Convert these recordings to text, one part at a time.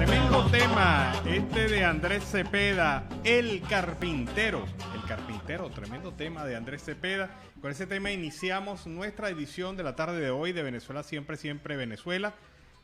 Tremendo tema, este de Andrés Cepeda, El Carpintero. El Carpintero, tremendo tema de Andrés Cepeda. Con ese tema iniciamos nuestra edición de la tarde de hoy de Venezuela Siempre, Siempre Venezuela.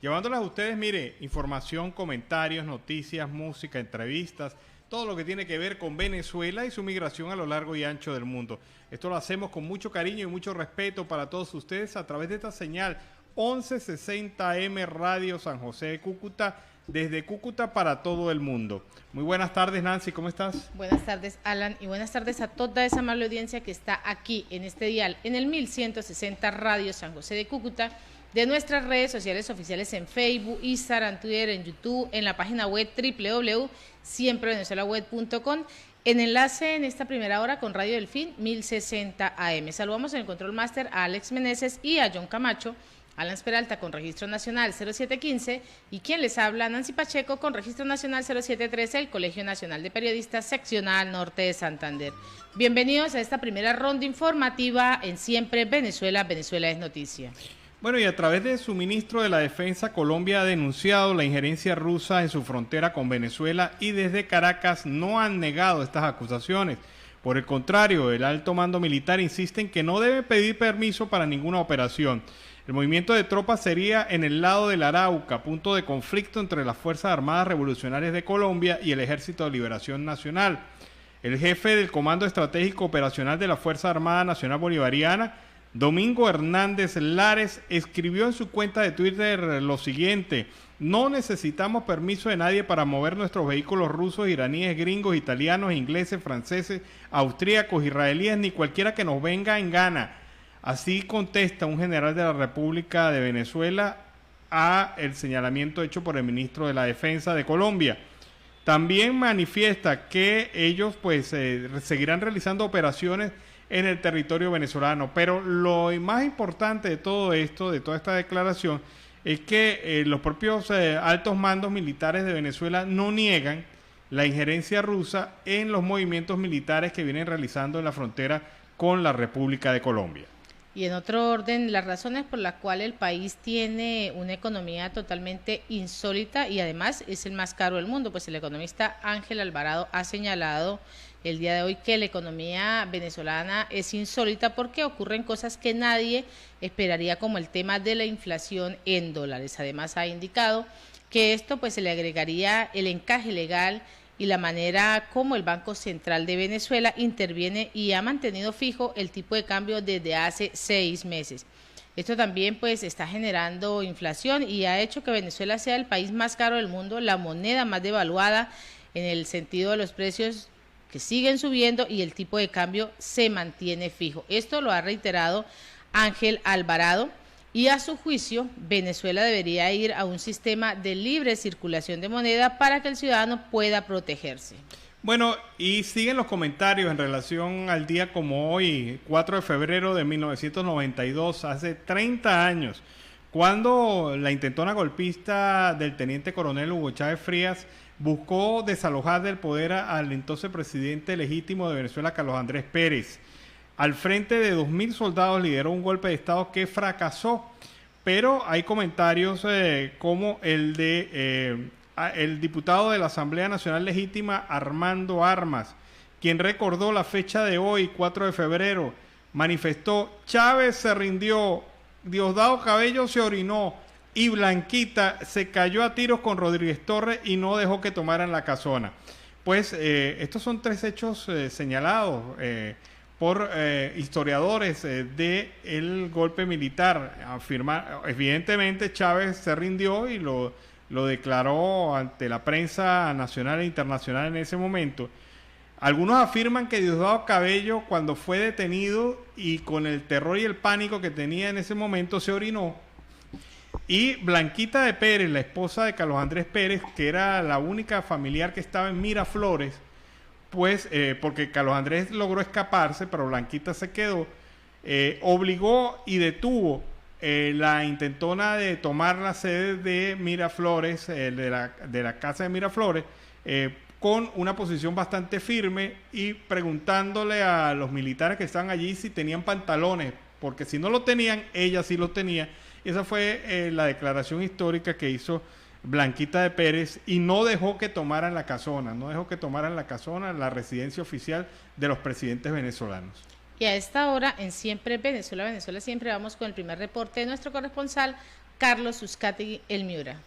Llevándoles a ustedes, mire, información, comentarios, noticias, música, entrevistas, todo lo que tiene que ver con Venezuela y su migración a lo largo y ancho del mundo. Esto lo hacemos con mucho cariño y mucho respeto para todos ustedes a través de esta señal 1160M Radio San José de Cúcuta, desde Cúcuta para todo el mundo. Muy buenas tardes, Nancy, ¿cómo estás? Buenas tardes, Alan, y buenas tardes a toda esa amable audiencia que está aquí en este dial, en el 1160 Radio San José de Cúcuta, de nuestras redes sociales oficiales en Facebook, Instagram, Twitter, en YouTube, en la página web www.siemprevenezuelaweb.com, en enlace en esta primera hora con Radio Delfín 1060 AM. Saludamos en el Control Master a Alex Meneses y a John Camacho, Alan Peralta con Registro Nacional 0715 y quien les habla, Nancy Pacheco, con Registro Nacional 0713, el Colegio Nacional de Periodistas Seccional Norte de Santander. Bienvenidos a esta primera ronda informativa en Siempre Venezuela, Venezuela es Noticia. Bueno, y a través de su ministro de la Defensa, Colombia ha denunciado la injerencia rusa en su frontera con Venezuela y desde Caracas no han negado estas acusaciones. Por el contrario, el alto mando militar insiste en que no debe pedir permiso para ninguna operación. El movimiento de tropas sería en el lado del Arauca, punto de conflicto entre las Fuerzas Armadas Revolucionarias de Colombia y el Ejército de Liberación Nacional. El jefe del Comando Estratégico Operacional de la Fuerza Armada Nacional Bolivariana, Domingo Hernández Lares, escribió en su cuenta de Twitter lo siguiente: no necesitamos permiso de nadie para mover nuestros vehículos rusos, iraníes, gringos, italianos, ingleses, franceses, austríacos, israelíes, ni cualquiera que nos venga en gana. Así contesta un general de la República de Venezuela a el señalamiento hecho por el ministro de la Defensa de Colombia. También manifiesta que ellos seguirán realizando operaciones en el territorio venezolano, pero lo más importante de todo esto, de toda esta declaración, es que los propios altos mandos militares de Venezuela no niegan la injerencia rusa en los movimientos militares que vienen realizando en la frontera con la República de Colombia. Y en otro orden, las razones por las cuales el país tiene una economía totalmente insólita y además es el más caro del mundo, pues el economista Ángel Alvarado ha señalado el día de hoy que la economía venezolana es insólita porque ocurren cosas que nadie esperaría, como el tema de la inflación en dólares. Además ha indicado que esto pues se le agregaría el encaje legal y la manera como el Banco Central de Venezuela interviene y ha mantenido fijo el tipo de cambio desde hace 6 meses. Esto también pues está generando inflación y ha hecho que Venezuela sea el país más caro del mundo, la moneda más devaluada en el sentido de los precios que siguen subiendo y el tipo de cambio se mantiene fijo. Esto lo ha reiterado Ángel Alvarado. Y a su juicio, Venezuela debería ir a un sistema de libre circulación de moneda para que el ciudadano pueda protegerse. Bueno, y siguen los comentarios en relación al día como hoy, 4 de febrero de 1992, hace 30 años, cuando la intentona golpista del teniente coronel Hugo Chávez Frías buscó desalojar del poder al entonces presidente legítimo de Venezuela, Carlos Andrés Pérez. Al frente de 2.000 soldados lideró un golpe de Estado que fracasó, pero hay comentarios como el de el diputado de la Asamblea Nacional Legítima, Armando Armas, quien recordó la fecha de hoy, 4 de febrero, manifestó: Chávez se rindió, Diosdado Cabello se orinó y Blanquita se cayó a tiros con Rodríguez Torres y no dejó que tomaran la casona. Pues estos son 3 hechos señalados por historiadores del golpe militar. Evidentemente Chávez se rindió y lo declaró ante la prensa nacional e internacional en ese momento. Algunos afirman que Diosdado Cabello, cuando fue detenido y con el terror y el pánico que tenía en ese momento, se orinó. Y Blanquita de Pérez, la esposa de Carlos Andrés Pérez, que era la única familiar que estaba en Miraflores, pues porque Carlos Andrés logró escaparse, pero Blanquita se quedó, obligó y detuvo la intentona de tomar la sede de Miraflores, de la casa de Miraflores, con una posición bastante firme y preguntándole a los militares que estaban allí si tenían pantalones, porque si no lo tenían, ella sí lo tenía. Esa fue la declaración histórica que hizo Blanquita de Pérez, y no dejó que tomaran la casona, la residencia oficial de los presidentes venezolanos. Y a esta hora, en Siempre Venezuela, Venezuela Siempre, vamos con el primer reporte de nuestro corresponsal, Carlos Uzcategui, El Miura.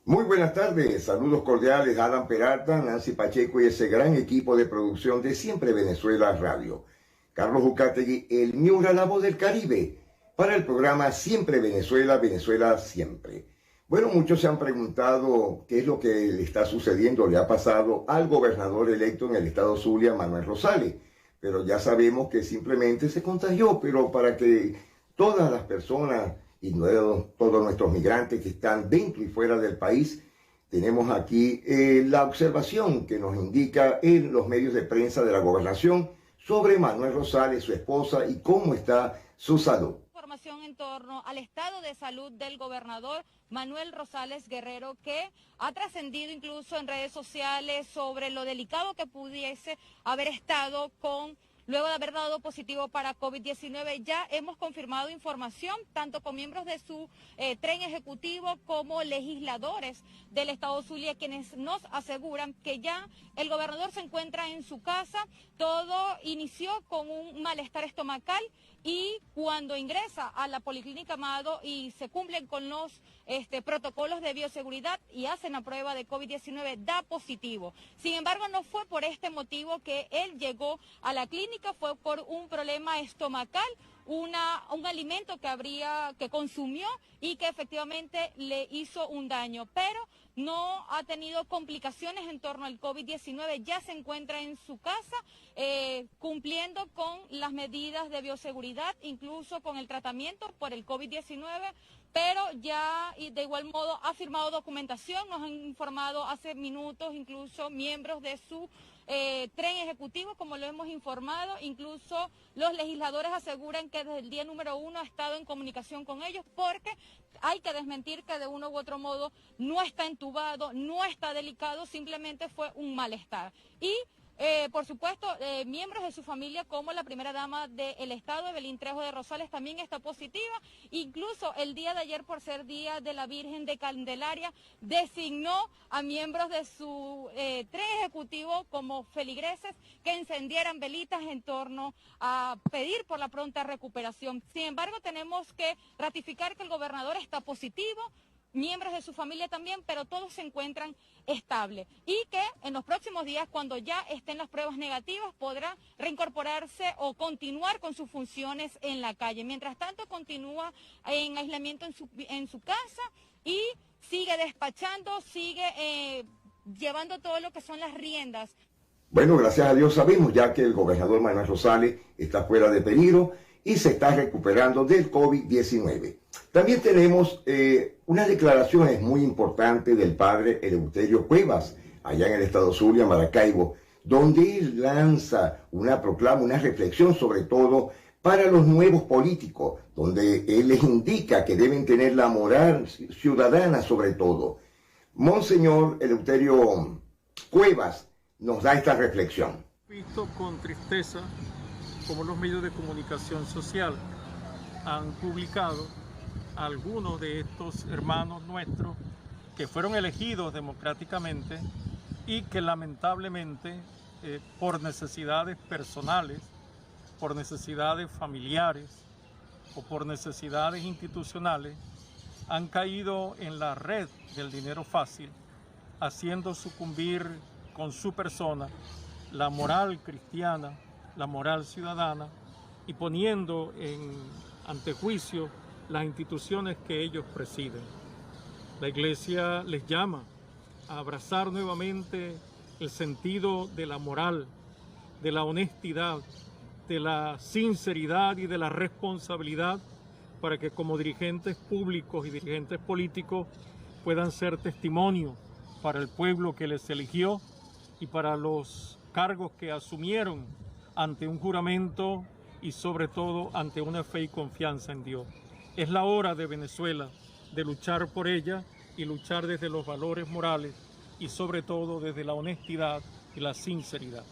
Muy buenas tardes, saludos cordiales a Alan Peralta, Nancy Pacheco y ese gran equipo de producción de Siempre Venezuela Radio. Carlos Uzcategui, El Miura, la voz del Caribe, para el programa Siempre Venezuela, Venezuela Siempre. Bueno, muchos se han preguntado qué es lo que le está sucediendo, le ha pasado al gobernador electo en el estado Zulia, Manuel Rosales, pero ya sabemos que simplemente se contagió, pero para que todas las personas y todos nuestros migrantes que están dentro y fuera del país, tenemos aquí la observación que nos indica en los medios de prensa de la gobernación sobre Manuel Rosales, su esposa y cómo está su salud. Información en torno al estado de salud del gobernador Manuel Rosales Guerrero, que ha trascendido incluso en redes sociales sobre lo delicado que pudiese haber estado luego de haber dado positivo para COVID-19. Ya hemos confirmado información tanto con miembros de su tren ejecutivo como legisladores del estado Zulia, quienes nos aseguran que ya el gobernador se encuentra en su casa. Todo inició con un malestar estomacal y cuando ingresa a la Policlínica Amado y se cumplen con los protocolos de bioseguridad y hacen la prueba de COVID-19, da positivo. Sin embargo, no fue por este motivo que él llegó a la clínica, fue por un problema estomacal, un alimento que consumió y que efectivamente le hizo un daño, pero no ha tenido complicaciones en torno al COVID-19, ya se encuentra en su casa cumpliendo con las medidas de bioseguridad, incluso con el tratamiento por el COVID-19, pero ya y de igual modo ha firmado documentación, nos han informado hace minutos incluso miembros de su tren ejecutivo, como lo hemos informado, incluso los legisladores aseguran que desde el día número 1 ha estado en comunicación con ellos, porque hay que desmentir que de uno u otro modo no está entubado, no está delicado, simplemente fue un malestar. Y por supuesto, miembros de su familia, como la primera dama del Estado, Evelyn Trejo de Rosales, también está positiva. Incluso el día de ayer, por ser Día de la Virgen de Candelaria, designó a miembros de su tren ejecutivo como feligreses que encendieran velitas en torno a pedir por la pronta recuperación. Sin embargo, tenemos que ratificar que el gobernador está positivo, miembros de su familia también, pero todos se encuentran estables y que en los próximos días, cuando ya estén las pruebas negativas, podrá reincorporarse o continuar con sus funciones en la calle. Mientras tanto, continúa en aislamiento en su casa y sigue despachando, sigue llevando todo lo que son las riendas. Bueno, gracias a Dios sabemos ya que el gobernador Manuel Rosales está fuera de peligro y se está recuperando del COVID-19. También tenemos unas declaraciones muy importantes del padre Eleuterio Cuevas, allá en el estado Zulia, Maracaibo, donde él lanza una proclama, una reflexión sobre todo para los nuevos políticos, donde él les indica que deben tener la moral ciudadana sobre todo. Monseñor Eleuterio Cuevas nos da esta reflexión. Visto con tristeza como los medios de comunicación social han publicado a algunos de estos hermanos nuestros que fueron elegidos democráticamente y que lamentablemente por necesidades personales, por necesidades familiares o por necesidades institucionales han caído en la red del dinero fácil, haciendo sucumbir con su persona la moral cristiana, la moral ciudadana y poniendo ante juicio las instituciones que ellos presiden. La Iglesia les llama a abrazar nuevamente el sentido de la moral, de la honestidad, de la sinceridad y de la responsabilidad para que como dirigentes públicos y dirigentes políticos puedan ser testimonio para el pueblo que les eligió y para los cargos que asumieron ante un juramento y sobre todo ante una fe y confianza en Dios. Es la hora de Venezuela de luchar por ella y luchar desde los valores morales y sobre todo desde la honestidad y la sinceridad.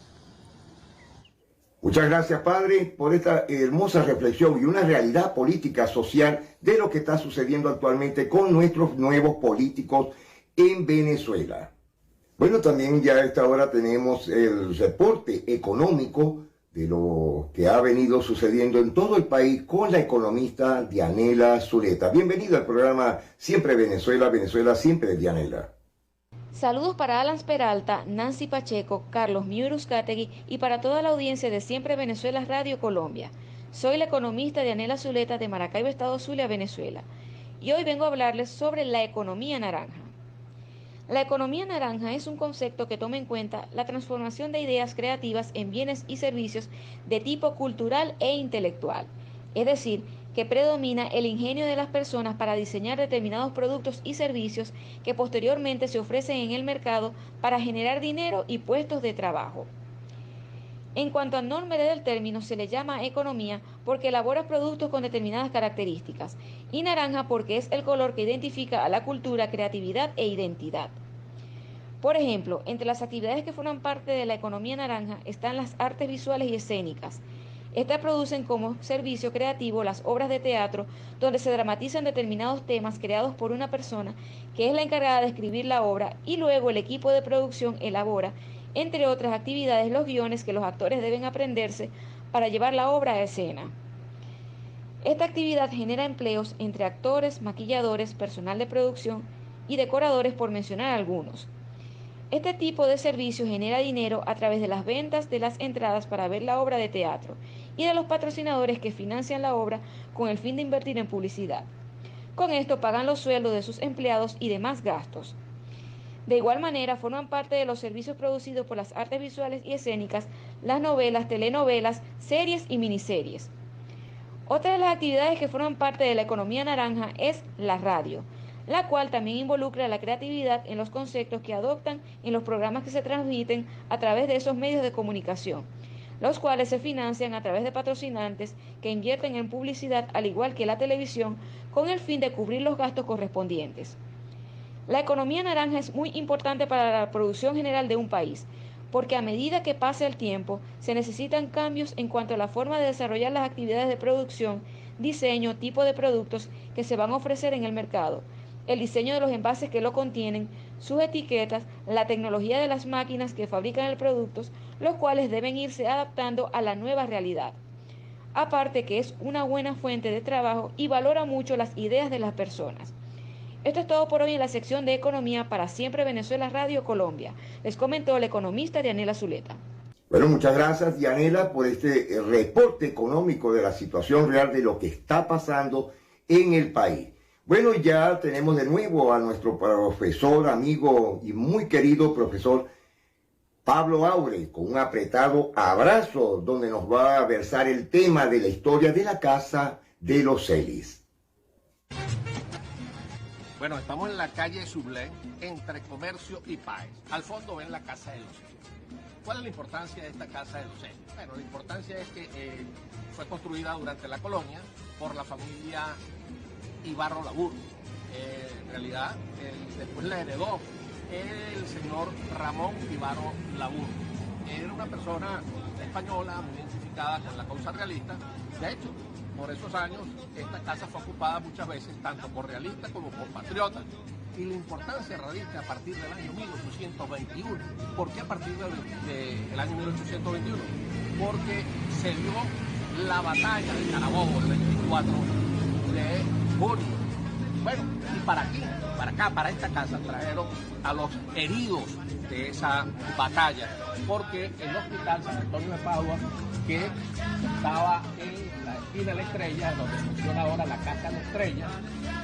Muchas gracias, padre, por esta hermosa reflexión y una realidad política social de lo que está sucediendo actualmente con nuestros nuevos políticos en Venezuela. Bueno, también ya a esta hora tenemos el reporte económico de lo que ha venido sucediendo en todo el país con la economista Dianela Zuleta. Bienvenida al programa Siempre Venezuela, Venezuela Siempre, Dianela. Saludos para Alan Peralta, Nancy Pacheco, Carlos Miuruzcategui y para toda la audiencia de Siempre Venezuela Radio Colombia. Soy la economista Dianela Zuleta de Maracaibo, Estado Zulia, Venezuela. Y hoy vengo a hablarles sobre la economía naranja. La economía naranja es un concepto que toma en cuenta la transformación de ideas creativas en bienes y servicios de tipo cultural e intelectual, es decir, que predomina el ingenio de las personas para diseñar determinados productos y servicios que posteriormente se ofrecen en el mercado para generar dinero y puestos de trabajo. En cuanto al nombre del término, se le llama economía porque elabora productos con determinadas características, y naranja porque es el color que identifica a la cultura, creatividad e identidad. Por ejemplo, entre las actividades que forman parte de la economía naranja están las artes visuales y escénicas. Estas producen como servicio creativo las obras de teatro donde se dramatizan determinados temas creados por una persona que es la encargada de escribir la obra y luego el equipo de producción elabora, entre otras actividades, los guiones que los actores deben aprenderse para llevar la obra a escena. Esta actividad genera empleos entre actores, maquilladores, personal de producción y decoradores, por mencionar algunos. Este tipo de servicio genera dinero a través de las ventas de las entradas para ver la obra de teatro y de los patrocinadores que financian la obra con el fin de invertir en publicidad. Con esto pagan los sueldos de sus empleados y demás gastos. De igual manera, forman parte de los servicios producidos por las artes visuales y escénicas, las novelas, telenovelas, series y miniseries. Otra de las actividades que forman parte de la economía naranja es la radio, la cual también involucra la creatividad en los conceptos que adoptan en los programas que se transmiten a través de esos medios de comunicación, los cuales se financian a través de patrocinantes que invierten en publicidad al igual que la televisión con el fin de cubrir los gastos correspondientes. La economía naranja es muy importante para la producción general de un país, porque a medida que pasa el tiempo se necesitan cambios en cuanto a la forma de desarrollar las actividades de producción, diseño, tipo de productos que se van a ofrecer en el mercado, el diseño de los envases que lo contienen, sus etiquetas, la tecnología de las máquinas que fabrican el producto, los cuales deben irse adaptando a la nueva realidad. Aparte que es una buena fuente de trabajo y valora mucho las ideas de las personas. Esto es todo por hoy en la sección de Economía para Siempre Venezuela Radio Colombia. Les comentó la economista Dianela Zuleta. Bueno, muchas gracias, Dianela, por este reporte económico de la situación real de lo que está pasando en el país. Bueno, ya tenemos de nuevo a nuestro profesor, amigo y muy querido profesor Pablo Aure, con un apretado abrazo donde nos va a versar el tema de la historia de la Casa de los Celis. Bueno, estamos en la calle Sublé, entre Comercio y Páez. Al fondo ven la Casa de los Celis. ¿Cuál es la importancia de esta Casa de los Celis? Bueno, la importancia es que fue construida durante la colonia por la familia Ibarro Laburdo. En realidad, después la heredó el señor Ramón Ibarro Laburdo. Era una persona española muy identificada con la causa realista. De hecho, por esos años, esta casa fue ocupada muchas veces tanto por realistas como por patriotas. Y la importancia radica a partir del año 1821. ¿Por qué a partir del año 1821? Porque se dio la batalla de Carabobo el 24 de junio. Bueno, y para esta casa trajeron a los heridos de esa batalla, porque el hospital San Antonio de Padua, que estaba en la esquina de la Estrella, donde funciona ahora la Casa de la Estrella,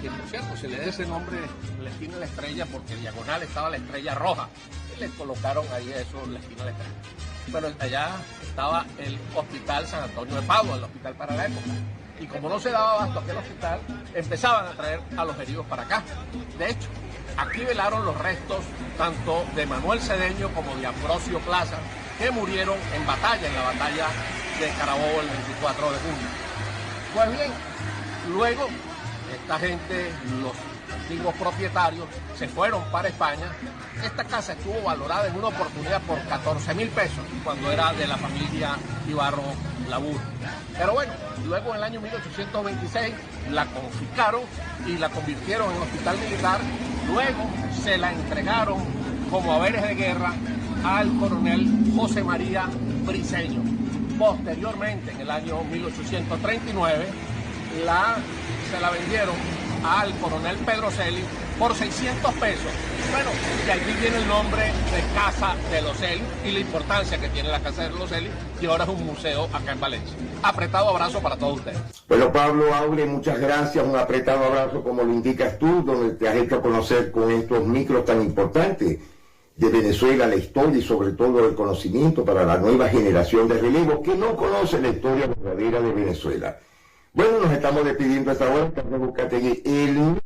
que por cierto se le da ese nombre, la esquina de la Estrella, porque diagonal estaba la Estrella Roja, y le colocaron ahí eso, la esquina de la Estrella. Pero allá estaba el hospital San Antonio de Padua, el hospital para la época. Y como no se daba abasto aquel hospital, empezaban a traer a los heridos para acá. De hecho, aquí velaron los restos tanto de Manuel Cedeño como de Ambrosio Plaza, que murieron en la batalla de Carabobo el 24 de junio. Pues bien, luego esta gente, los antiguos propietarios se fueron para España. Esta casa estuvo valorada en una oportunidad por 14.000 pesos cuando era de la familia Ibarro Labur. Pero bueno, luego en el año 1826 la confiscaron y la convirtieron en hospital militar. Luego se la entregaron como haberes de guerra al coronel José María Briceño. Posteriormente, en el año 1839, se la vendieron al coronel Pedro Celi por 600 pesos. Bueno, de aquí viene el nombre de Casa de los Celi y la importancia que tiene la Casa de los Celi, y ahora es un museo acá en Valencia. Apretado abrazo para todos ustedes. Bueno, Pablo Aure, muchas gracias. Un apretado abrazo, como lo indicas tú, donde te has hecho conocer con estos micros tan importantes de Venezuela, la historia y sobre todo el conocimiento para la nueva generación de relevo que no conoce la historia verdadera de Venezuela. Bueno, nos estamos despidiendo hasta ahora. Carlos Uzcategui, el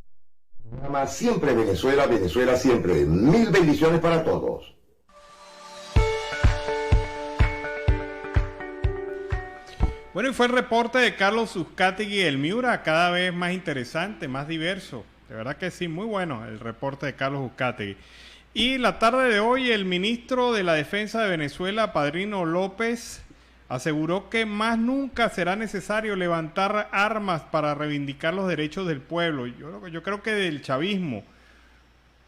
programa Siempre Venezuela, Venezuela Siempre. Mil bendiciones para todos. Bueno, y fue el reporte de Carlos Uzcategui, el Miura, cada vez más interesante, más diverso. De verdad que sí, muy bueno el reporte de Carlos Uzcategui. Y la tarde de hoy, el ministro de la Defensa de Venezuela, Padrino López, aseguró que más nunca será necesario levantar armas para reivindicar los derechos del pueblo. Yo creo que del chavismo,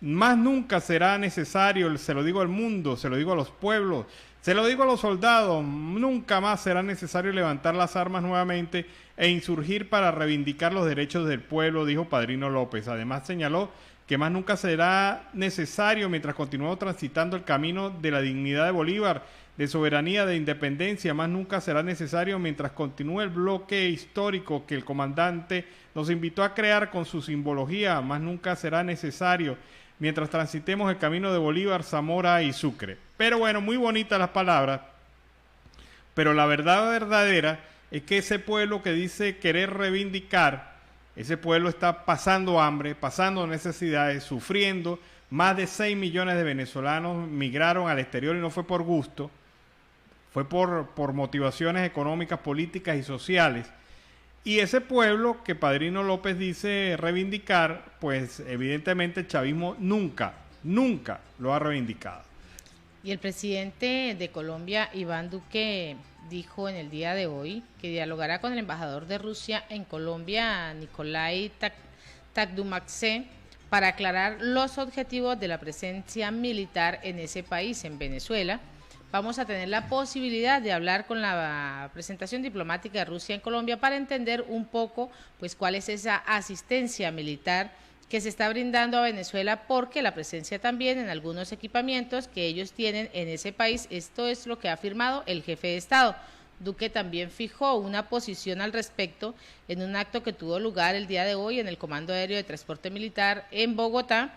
más nunca será necesario, se lo digo al mundo, se lo digo a los pueblos, se lo digo a los soldados, nunca más será necesario levantar las armas nuevamente e insurgir para reivindicar los derechos del pueblo, dijo Padrino López. Además señaló que más nunca será necesario mientras continuemos transitando el camino de la dignidad de Bolívar, de soberanía, de independencia, más nunca será necesario mientras continúe el bloque histórico que el comandante nos invitó a crear con su simbología, más nunca será necesario mientras transitemos el camino de Bolívar, Zamora y Sucre. Pero bueno, muy bonitas las palabras, pero la verdad verdadera es que ese pueblo que dice querer reivindicar, ese pueblo está pasando hambre, pasando necesidades, sufriendo. Más de 6 millones de venezolanos migraron al exterior y no fue por gusto, fue por motivaciones económicas, políticas y sociales. Y ese pueblo que Padrino López dice reivindicar, pues evidentemente el chavismo nunca lo ha reivindicado. Y el presidente de Colombia, Iván Duque, dijo en el día de hoy que dialogará con el embajador de Rusia en Colombia, Nikolai Takdumakse, para aclarar los objetivos de la presencia militar en ese país, en Venezuela. Vamos a tener la posibilidad de hablar con la presentación diplomática de Rusia en Colombia para entender un poco pues cuál es esa asistencia militar que se está brindando a Venezuela, porque la presencia también en algunos equipamientos que ellos tienen en ese país. Esto es lo que ha afirmado el jefe de Estado. Duque también fijó una posición al respecto en un acto que tuvo lugar el día de hoy en el Comando Aéreo de Transporte Militar en Bogotá,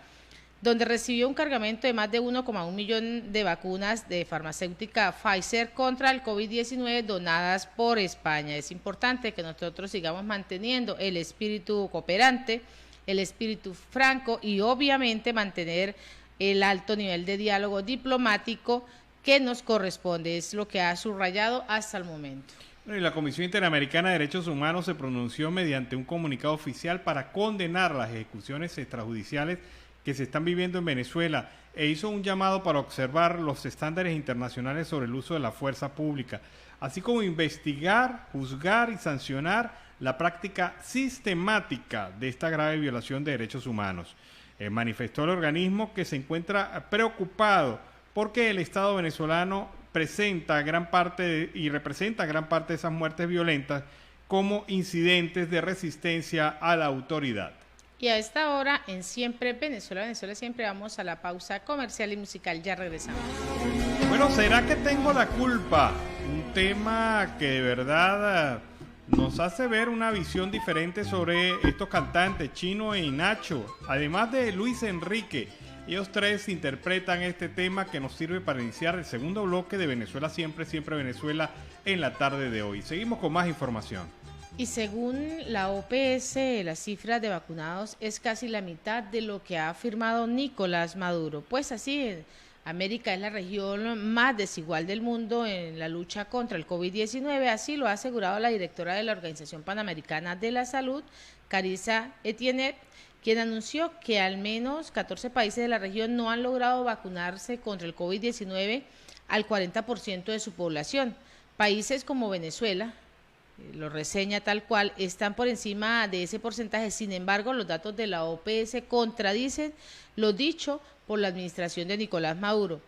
donde recibió un cargamento de más de 1,1 millón de vacunas de farmacéutica Pfizer contra el COVID-19 donadas por España. Es importante que nosotros sigamos manteniendo el espíritu cooperante, el espíritu franco y obviamente mantener el alto nivel de diálogo diplomático que nos corresponde. Es lo que ha subrayado hasta el momento. Y la Comisión Interamericana de Derechos Humanos se pronunció mediante un comunicado oficial para condenar las ejecuciones extrajudiciales que se están viviendo en Venezuela e hizo un llamado para observar los estándares internacionales sobre el uso de la fuerza pública, así como investigar, juzgar y sancionar la práctica sistemática de esta grave violación de derechos humanos. Manifestó el organismo que se encuentra preocupado porque el Estado venezolano representa gran parte de esas muertes violentas como incidentes de resistencia a la autoridad. Y a esta hora en Siempre Venezuela, Venezuela Siempre, vamos a la pausa comercial y musical. Ya regresamos. Bueno, ¿será que tengo la culpa? Un tema que de verdad nos hace ver una visión diferente sobre estos cantantes, Chino y Nacho, además de Luis Enrique. Ellos tres interpretan este tema que nos sirve para iniciar el segundo bloque de Venezuela Siempre, Siempre Venezuela en la tarde de hoy. Seguimos con más información. Y según la OPS, la cifra de vacunados es casi la mitad de lo que ha afirmado Nicolás Maduro. Pues así, América es la región más desigual del mundo en la lucha contra el COVID-19, así lo ha asegurado la directora de la Organización Panamericana de la Salud, Carissa Etienne, quien anunció que al menos 14 países de la región no han logrado vacunarse contra el COVID-19 al 40% de su población. Países como Venezuela, lo reseña tal cual, están por encima de ese porcentaje. Sin embargo, los datos de la OPS contradicen lo dicho por la administración de Nicolás Maduro.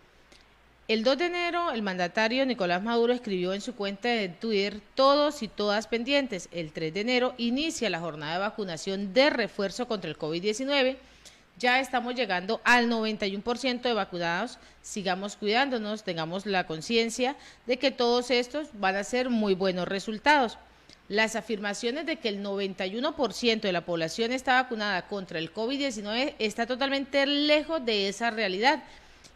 El 2 de enero, el mandatario Nicolás Maduro escribió en su cuenta de Twitter: todos y todas pendientes. El 3 de enero inicia la jornada de vacunación de refuerzo contra el COVID-19. Ya estamos llegando al 91% de vacunados. Sigamos cuidándonos, tengamos la conciencia de que todos estos van a ser muy buenos resultados. Las afirmaciones de que el 91% de la población está vacunada contra el COVID-19 está totalmente lejos de esa realidad.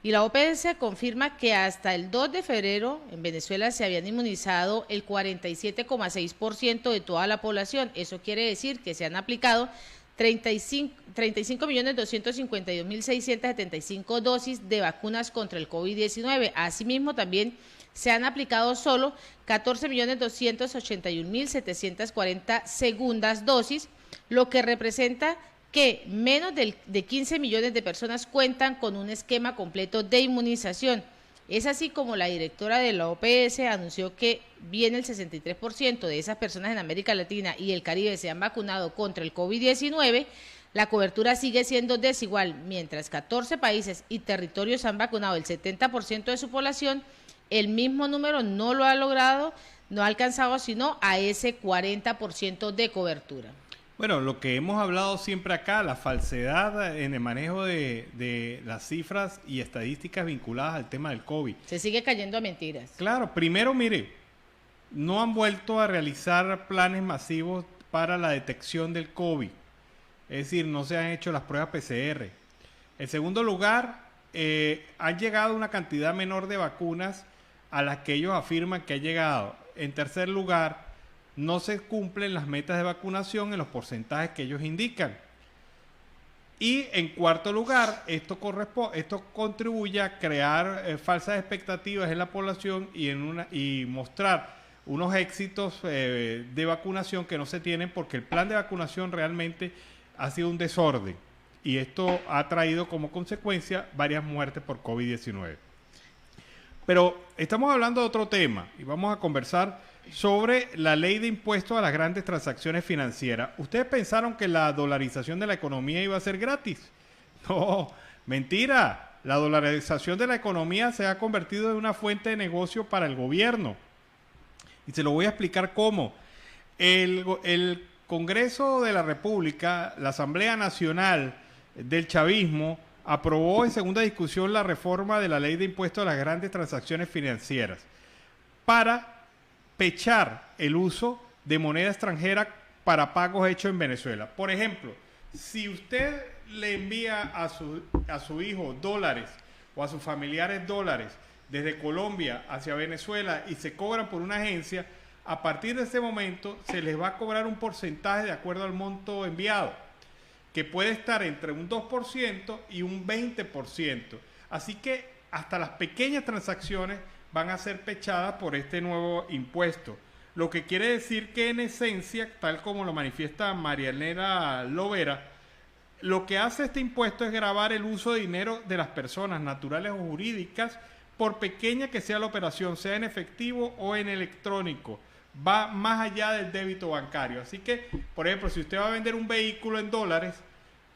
Y la OPS confirma que hasta el 2 de febrero en Venezuela se habían inmunizado el 47,6% de toda la población. Eso quiere decir que se han aplicado 35.252.675 dosis de vacunas contra el COVID-19. Asimismo, también se han aplicado solo 14.281.740 segundas dosis, lo que representa que menos de 15 millones de personas cuentan con un esquema completo de inmunización. Es así como la directora de la OPS anunció que bien el 63% de esas personas en América Latina y el Caribe se han vacunado contra el COVID-19, la cobertura sigue siendo desigual. Mientras 14 países y territorios han vacunado el 70% de su población, el mismo número no lo ha logrado, no ha alcanzado sino a ese 40% de cobertura. Bueno, lo que hemos hablado siempre acá, la falsedad en el manejo de las cifras y estadísticas vinculadas al tema del COVID. Se sigue cayendo a mentiras. Claro, primero, mire, no han vuelto a realizar planes masivos para la detección del COVID. Es decir, no se han hecho las pruebas PCR. En segundo lugar, han llegado una cantidad menor de vacunas a las que ellos afirman que ha llegado. En tercer lugar, no se cumplen las metas de vacunación en los porcentajes que ellos indican. Y en cuarto lugar, esto contribuye a crear falsas expectativas en la población y mostrar unos éxitos de vacunación que no se tienen, porque el plan de vacunación realmente ha sido un desorden. Y esto ha traído como consecuencia varias muertes por COVID-19. Pero estamos hablando de otro tema y vamos a conversar sobre la ley de impuestos a las grandes transacciones financieras. ¿Ustedes pensaron que la dolarización de la economía iba a ser gratis? No, mentira. La dolarización de la economía se ha convertido en una fuente de negocio para el gobierno. Y se lo voy a explicar cómo. El Congreso de la República, la Asamblea Nacional del Chavismo, aprobó en segunda discusión la reforma de la ley de impuestos a las grandes transacciones financieras para pechar el uso de moneda extranjera para pagos hechos en Venezuela. Por ejemplo, si usted le envía a su hijo dólares o a sus familiares dólares desde Colombia hacia Venezuela y se cobran por una agencia, a partir de ese momento se les va a cobrar un porcentaje de acuerdo al monto enviado, que puede estar entre un 2% y un 20%. Así que hasta las pequeñas transacciones van a ser pechadas por este nuevo impuesto. Lo que quiere decir que en esencia, tal como lo manifiesta Marianela Lovera, lo que hace este impuesto es gravar el uso de dinero de las personas naturales o jurídicas, por pequeña que sea la operación, sea en efectivo o en electrónico. Va más allá del débito bancario. Así que, por ejemplo, si usted va a vender un vehículo en dólares,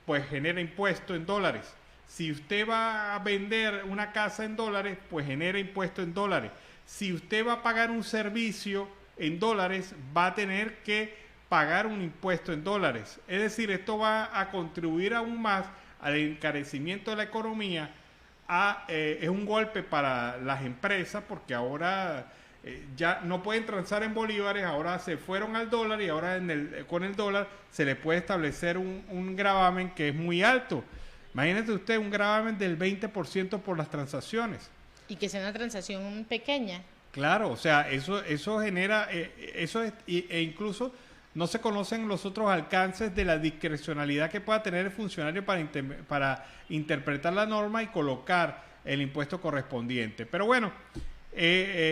pues genera impuesto en dólares. Si usted va a vender una casa en dólares, pues genera impuesto en dólares. Si usted va a pagar un servicio en dólares, va a tener que pagar un impuesto en dólares. Es decir, esto va a contribuir aún más al encarecimiento de la economía. Es un golpe para las empresas, porque ahora ya no pueden transar en bolívares, ahora se fueron al dólar y ahora con el dólar se le puede establecer un gravamen que es muy alto. Imagínese usted un gravamen del 20% por las transacciones. Y que sea una transacción pequeña. Claro, o sea, eso genera, e incluso no se conocen los otros alcances de la discrecionalidad que pueda tener el funcionario para interpretar la norma y colocar el impuesto correspondiente. Pero bueno,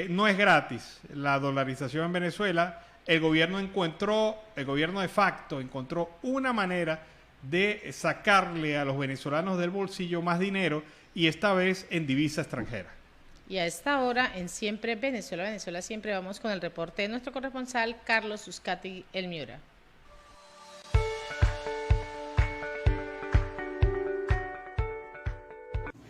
no es gratis la dolarización en Venezuela. El gobierno de facto encontró una manera de sacarle a los venezolanos del bolsillo más dinero, y esta vez en divisa extranjera. Y a esta hora, en Siempre Venezuela, Venezuela Siempre, vamos con el reporte de nuestro corresponsal Carlos Uzcategui, el Miura.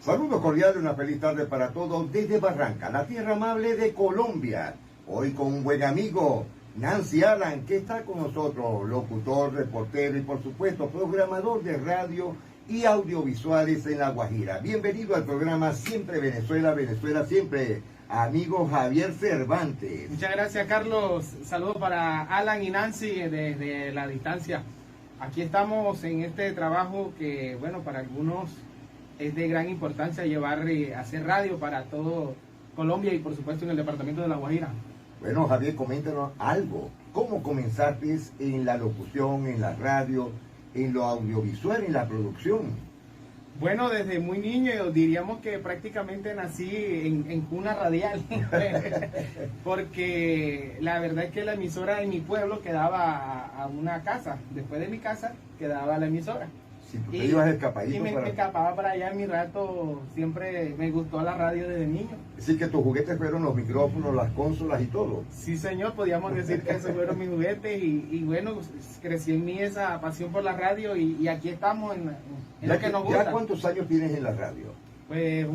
Saludos cordiales, una feliz tarde para todos desde Barranca, la tierra amable de Colombia. Hoy con un buen amigo, Nancy Alan, que está con nosotros, locutor, reportero y por supuesto programador de radio y audiovisuales en La Guajira. Bienvenido al programa Siempre Venezuela, Venezuela Siempre, amigo Javier Cervantes. Muchas gracias, Carlos. Saludos para Alan y Nancy desde la distancia. Aquí estamos en este trabajo que, bueno, para algunos es de gran importancia hacer radio para todo Colombia y por supuesto en el departamento de La Guajira. Bueno, Javier, coméntanos algo. ¿Cómo comenzaste en la locución, en la radio, en lo audiovisual, en la producción? Bueno, desde muy niño, diríamos que prácticamente nací en cuna radial, porque la verdad es que la emisora de mi pueblo quedaba a una casa. Después de mi casa quedaba la emisora. Sí, porque ibas escapadito. Y me escapaba para allá en mi rato. Siempre me gustó la radio desde niño. Así que tus juguetes fueron los micrófonos, las consolas y todo. Sí, señor, podíamos decir que esos fueron mis juguetes. Y bueno, crecí en mí esa pasión por la radio y aquí estamos en lo que nos gusta. ¿Ya cuántos años tienes en la radio? Pues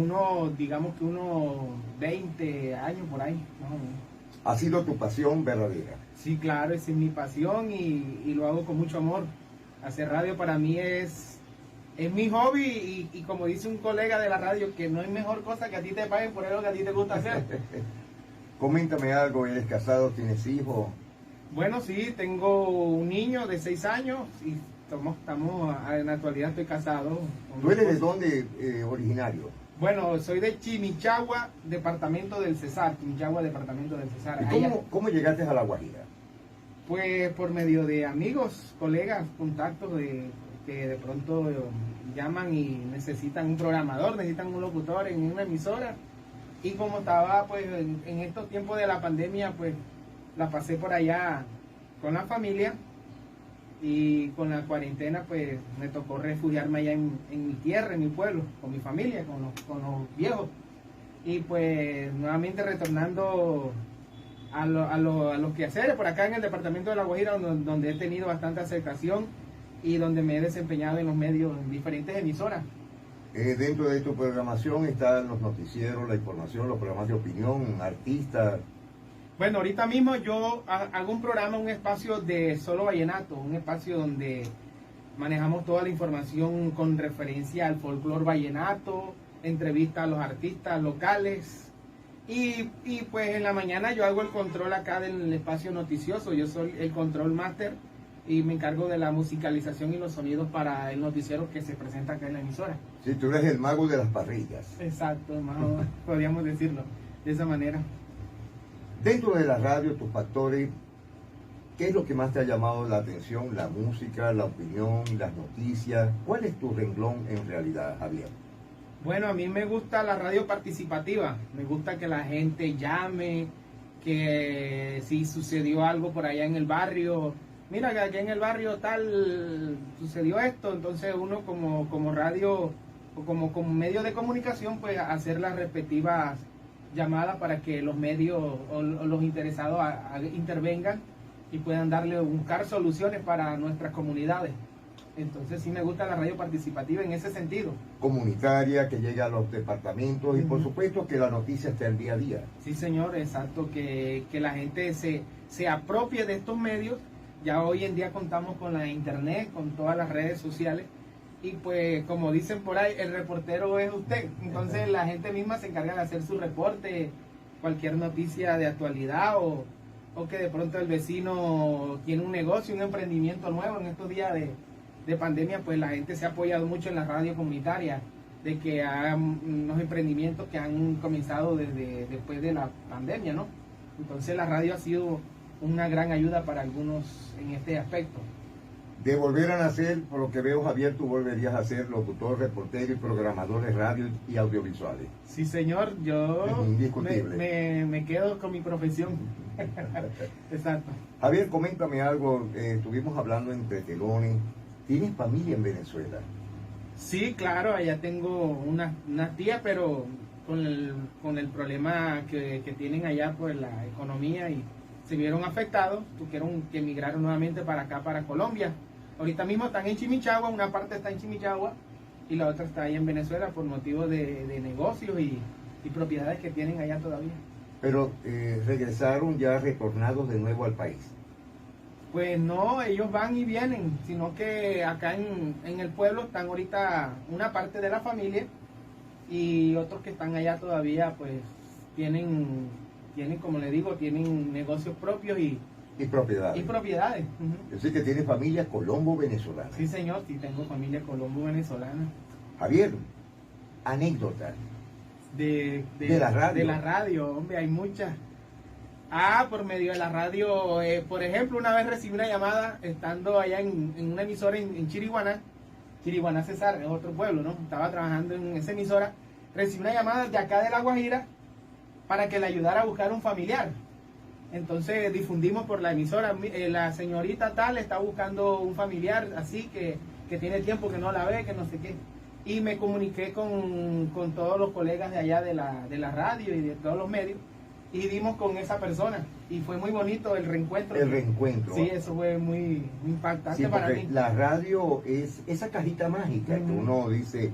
digamos que unos 20 años por ahí, más o menos. ¿Ha sido tu pasión verdadera? Sí, claro, esa es mi pasión y lo hago con mucho amor. Hacer radio para mí es mi hobby y como dice un colega de la radio, que no hay mejor cosa que a ti te paguen por lo que a ti te gusta hacer. Coméntame algo, ¿eres casado, tienes hijos? Bueno, sí, tengo un niño de 6 años y estamos en la actualidad estoy casado. ¿Tú eres de dónde originario? Bueno, soy de Chimichagua, departamento del Cesar. Chimichagua, departamento del Cesar. ¿Y cómo llegaste a La Guajira? Pues por medio de amigos, colegas, contactos que de pronto llaman y necesitan un programador, necesitan un locutor en una emisora. Y como estaba pues en estos tiempos de la pandemia, pues la pasé por allá con la familia y con la cuarentena pues me tocó refugiarme allá en mi tierra, en mi pueblo, con mi familia, con los viejos. Y pues nuevamente retornando a los quehaceres por acá en el departamento de La Guajira, donde he tenido bastante aceptación y donde me he desempeñado en los medios, en diferentes emisoras. Dentro de tu programación están los noticieros, la información, los programas de opinión, artistas. Bueno, ahorita mismo yo hago un programa, un espacio de solo vallenato, un espacio donde manejamos toda la información con referencia al folclore vallenato, entrevistas a los artistas locales. Y pues en la mañana yo hago el control acá del espacio noticioso, yo soy el control master y me encargo de la musicalización y los sonidos para el noticiero que se presenta acá en la emisora. Sí, tú eres el mago de las parrillas. Exacto, más o menos, podríamos decirlo de esa manera. Dentro de la radio, tus factores, ¿qué es lo que más te ha llamado la atención? ¿La música, la opinión, las noticias? ¿Cuál es tu renglón en realidad, Javier? Bueno, a mí me gusta la radio participativa, me gusta que la gente llame, que si sucedió algo por allá en el barrio, mira que aquí en el barrio tal sucedió esto, entonces uno como radio o como medio de comunicación pues hacer las respectivas llamadas para que los medios o los interesados intervengan y puedan buscar soluciones para nuestras comunidades. Entonces sí me gusta la radio participativa en ese sentido. Comunitaria, que llegue a los departamentos y por supuesto que la noticia esté al día a día. Sí, señor, exacto, que la gente se apropie de estos medios. Ya hoy en día contamos con la internet, con todas las redes sociales y pues como dicen por ahí, el reportero es usted. Entonces la gente misma se encarga de hacer su reporte, cualquier noticia de actualidad o que de pronto el vecino tiene un negocio, un emprendimiento nuevo en estos días de pandemia, pues la gente se ha apoyado mucho en la radio comunitaria, de que hay unos emprendimientos que han comenzado después de la pandemia, ¿no? Entonces la radio ha sido una gran ayuda para algunos en este aspecto. De volver a nacer, por lo que veo, Javier, tú volverías a ser locutor, reportero y programador de radio y audiovisuales. Sí, señor, yo me quedo con mi profesión. Exacto. Javier, coméntame algo, estuvimos hablando entre telones ¿Tienes familia en Venezuela? Sí, claro, allá tengo una tía, pero con el problema que tienen allá, pues la economía, y se vieron afectados, tuvieron que emigrar nuevamente para acá, para Colombia. Ahorita mismo están en Chimichagua, una parte está en Chimichagua y la otra está ahí en Venezuela por motivos de negocios y propiedades que tienen allá todavía. Pero regresaron ya retornados de nuevo al país. Pues no, ellos van y vienen, sino que acá en el pueblo están ahorita una parte de la familia y otros que están allá todavía, pues tienen como le digo, tienen negocios propios y propiedades. Y propiedades. Uh-huh. Es decir, que tiene familia colombo-venezolana. Sí, señor, sí tengo familia colombo-venezolana. Javier, anécdota. De la radio. De la radio, hombre, hay muchas. Por medio de la radio, por ejemplo, una vez recibí una llamada estando allá en una emisora en Chiriguaná, Cesar, es otro pueblo, ¿no? Estaba trabajando en esa emisora, recibí una llamada de acá de La Guajira para que le ayudara a buscar un familiar. Entonces difundimos por la emisora, la señorita tal está buscando un familiar así que tiene tiempo que no la ve, que no sé qué. Y me comuniqué con todos los colegas de allá de la radio y de todos los medios y dimos con esa persona y fue muy bonito el reencuentro. El reencuentro. Sí, eso fue muy impactante para mí. La radio es esa cajita mágica que uno dice,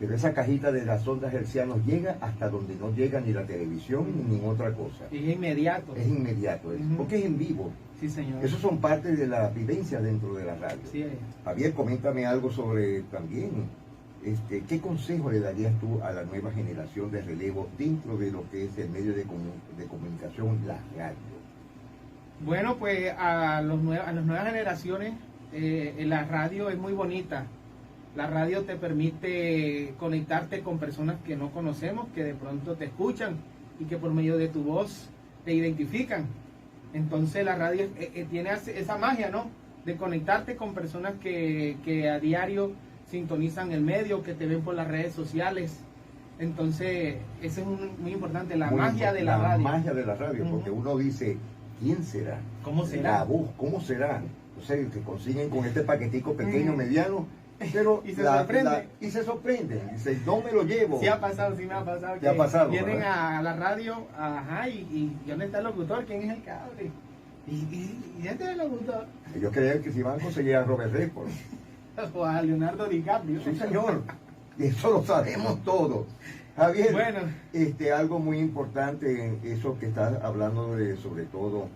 pero esa cajita de las ondas hercianas llega hasta donde no llega ni la televisión ni otra cosa. Es inmediato. Es inmediato, porque es en vivo. Sí, señor. Esos son parte de la vivencia dentro de la radio. Sí. Javier, coméntame algo sobre también. ¿Qué consejo le darías tú a la nueva generación de relevo dentro de lo que es el medio de comunicación, la radio? Bueno, pues a las nuevas generaciones, la radio es muy bonita. La radio te permite conectarte con personas que no conocemos, que de pronto te escuchan y que por medio de tu voz te identifican. Entonces la radio tiene esa magia, ¿no? De conectarte con personas que a diario sintonizan el medio, que te ven por las redes sociales. Entonces, eso es muy importante, la magia de la radio. La magia de la radio, porque uno dice, ¿quién será? ¿Cómo será? La voz, ¿cómo será? O sea, te consiguen con este paquetico pequeño, mediano, pero y se sorprende. Y se sorprende. Dice, no me lo llevo. Sí ha pasado, sí me ha pasado. ¿Qué ha pasado? Vienen a la radio, y ¿dónde está el locutor? ¿Quién es el cable? ¿Y este es el locutor? Ellos creen que si van a conseguir a Robert Redford. O a Leonardo DiCaprio. Sí, señor. Eso lo sabemos todos. Javier, bueno, algo muy importante en eso que estás hablando de, sobre todo,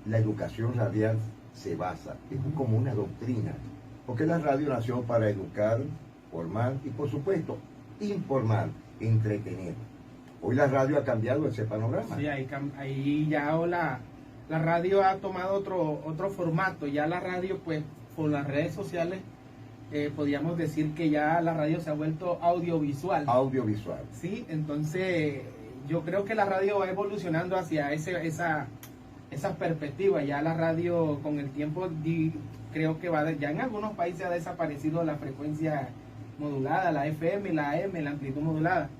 la educación radial se basa, es como una doctrina, porque la radio nació para educar, formar y, por supuesto, informar, entretener. Hoy la radio ha cambiado ese panorama. Sí, ahí ya la radio ha tomado otro formato. Ya la radio, pues, por las redes sociales, podríamos decir que ya la radio se ha vuelto audiovisual. Audiovisual. Sí, entonces yo creo que la radio va evolucionando hacia esa perspectiva. Ya la radio con el tiempo creo que ya en algunos países ha desaparecido la frecuencia modulada, la FM, la AM, la amplitud modulada.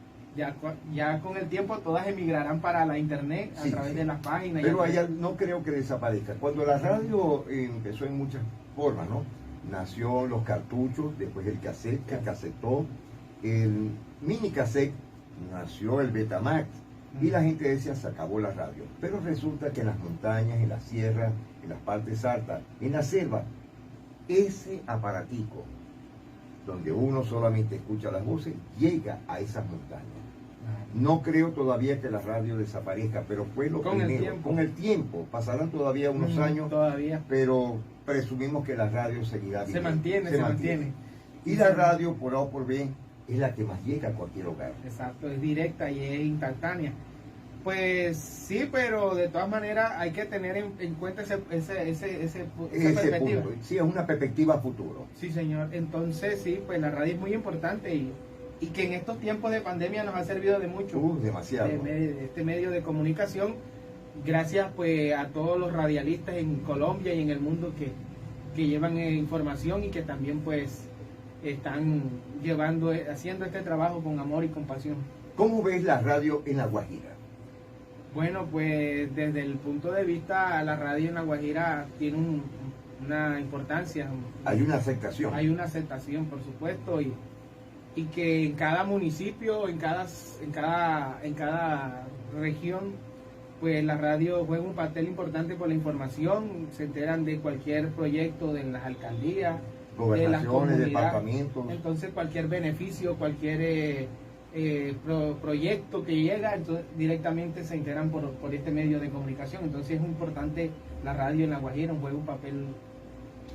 Ya con el tiempo todas emigrarán para la internet a través de las páginas. Pero allá no creo que desaparezca. Cuando la radio empezó en muchas formas, ¿no? Nació los cartuchos, después el cassette, el casetón, el mini cassette, nació el Betamax, y la gente decía, se acabó la radio. Pero resulta que en las montañas, en las sierras, en las partes altas, en la selva, ese aparatico, donde uno solamente escucha las voces, llega a esas montañas. No creo todavía que la radio desaparezca, pero fue lo primero. Con el tiempo, pasarán todavía unos años, pero presumimos que la radio seguirá viviendo. Se mantiene. Y la radio, por A o por B, es la que más llega a cualquier hogar. Exacto, es directa y es instantánea. Pues sí, pero de todas maneras hay que tener en cuenta esa perspectiva. Punto. Sí, es una perspectiva a futuro. Sí, señor. Entonces, sí, pues la radio es muy importante y que en estos tiempos de pandemia nos ha servido de mucho. Demasiado. Este medio de comunicación, gracias pues a todos los radialistas en Colombia y en el mundo que llevan información y que también pues están haciendo este trabajo con amor y compasión. ¿Cómo ves la radio en La Guajira? Bueno, pues desde el punto de vista, la radio en La Guajira tiene una importancia. Hay una aceptación. Hay una aceptación, por supuesto, y que en cada municipio, en cada región, pues la radio juega un papel importante por la información, se enteran de cualquier proyecto de las alcaldías, de las comunidades, departamentos. Entonces cualquier beneficio, cualquier proyecto que llega, entonces, directamente se enteran por este medio de comunicación. Entonces es importante la radio en La Guajira, juega un papel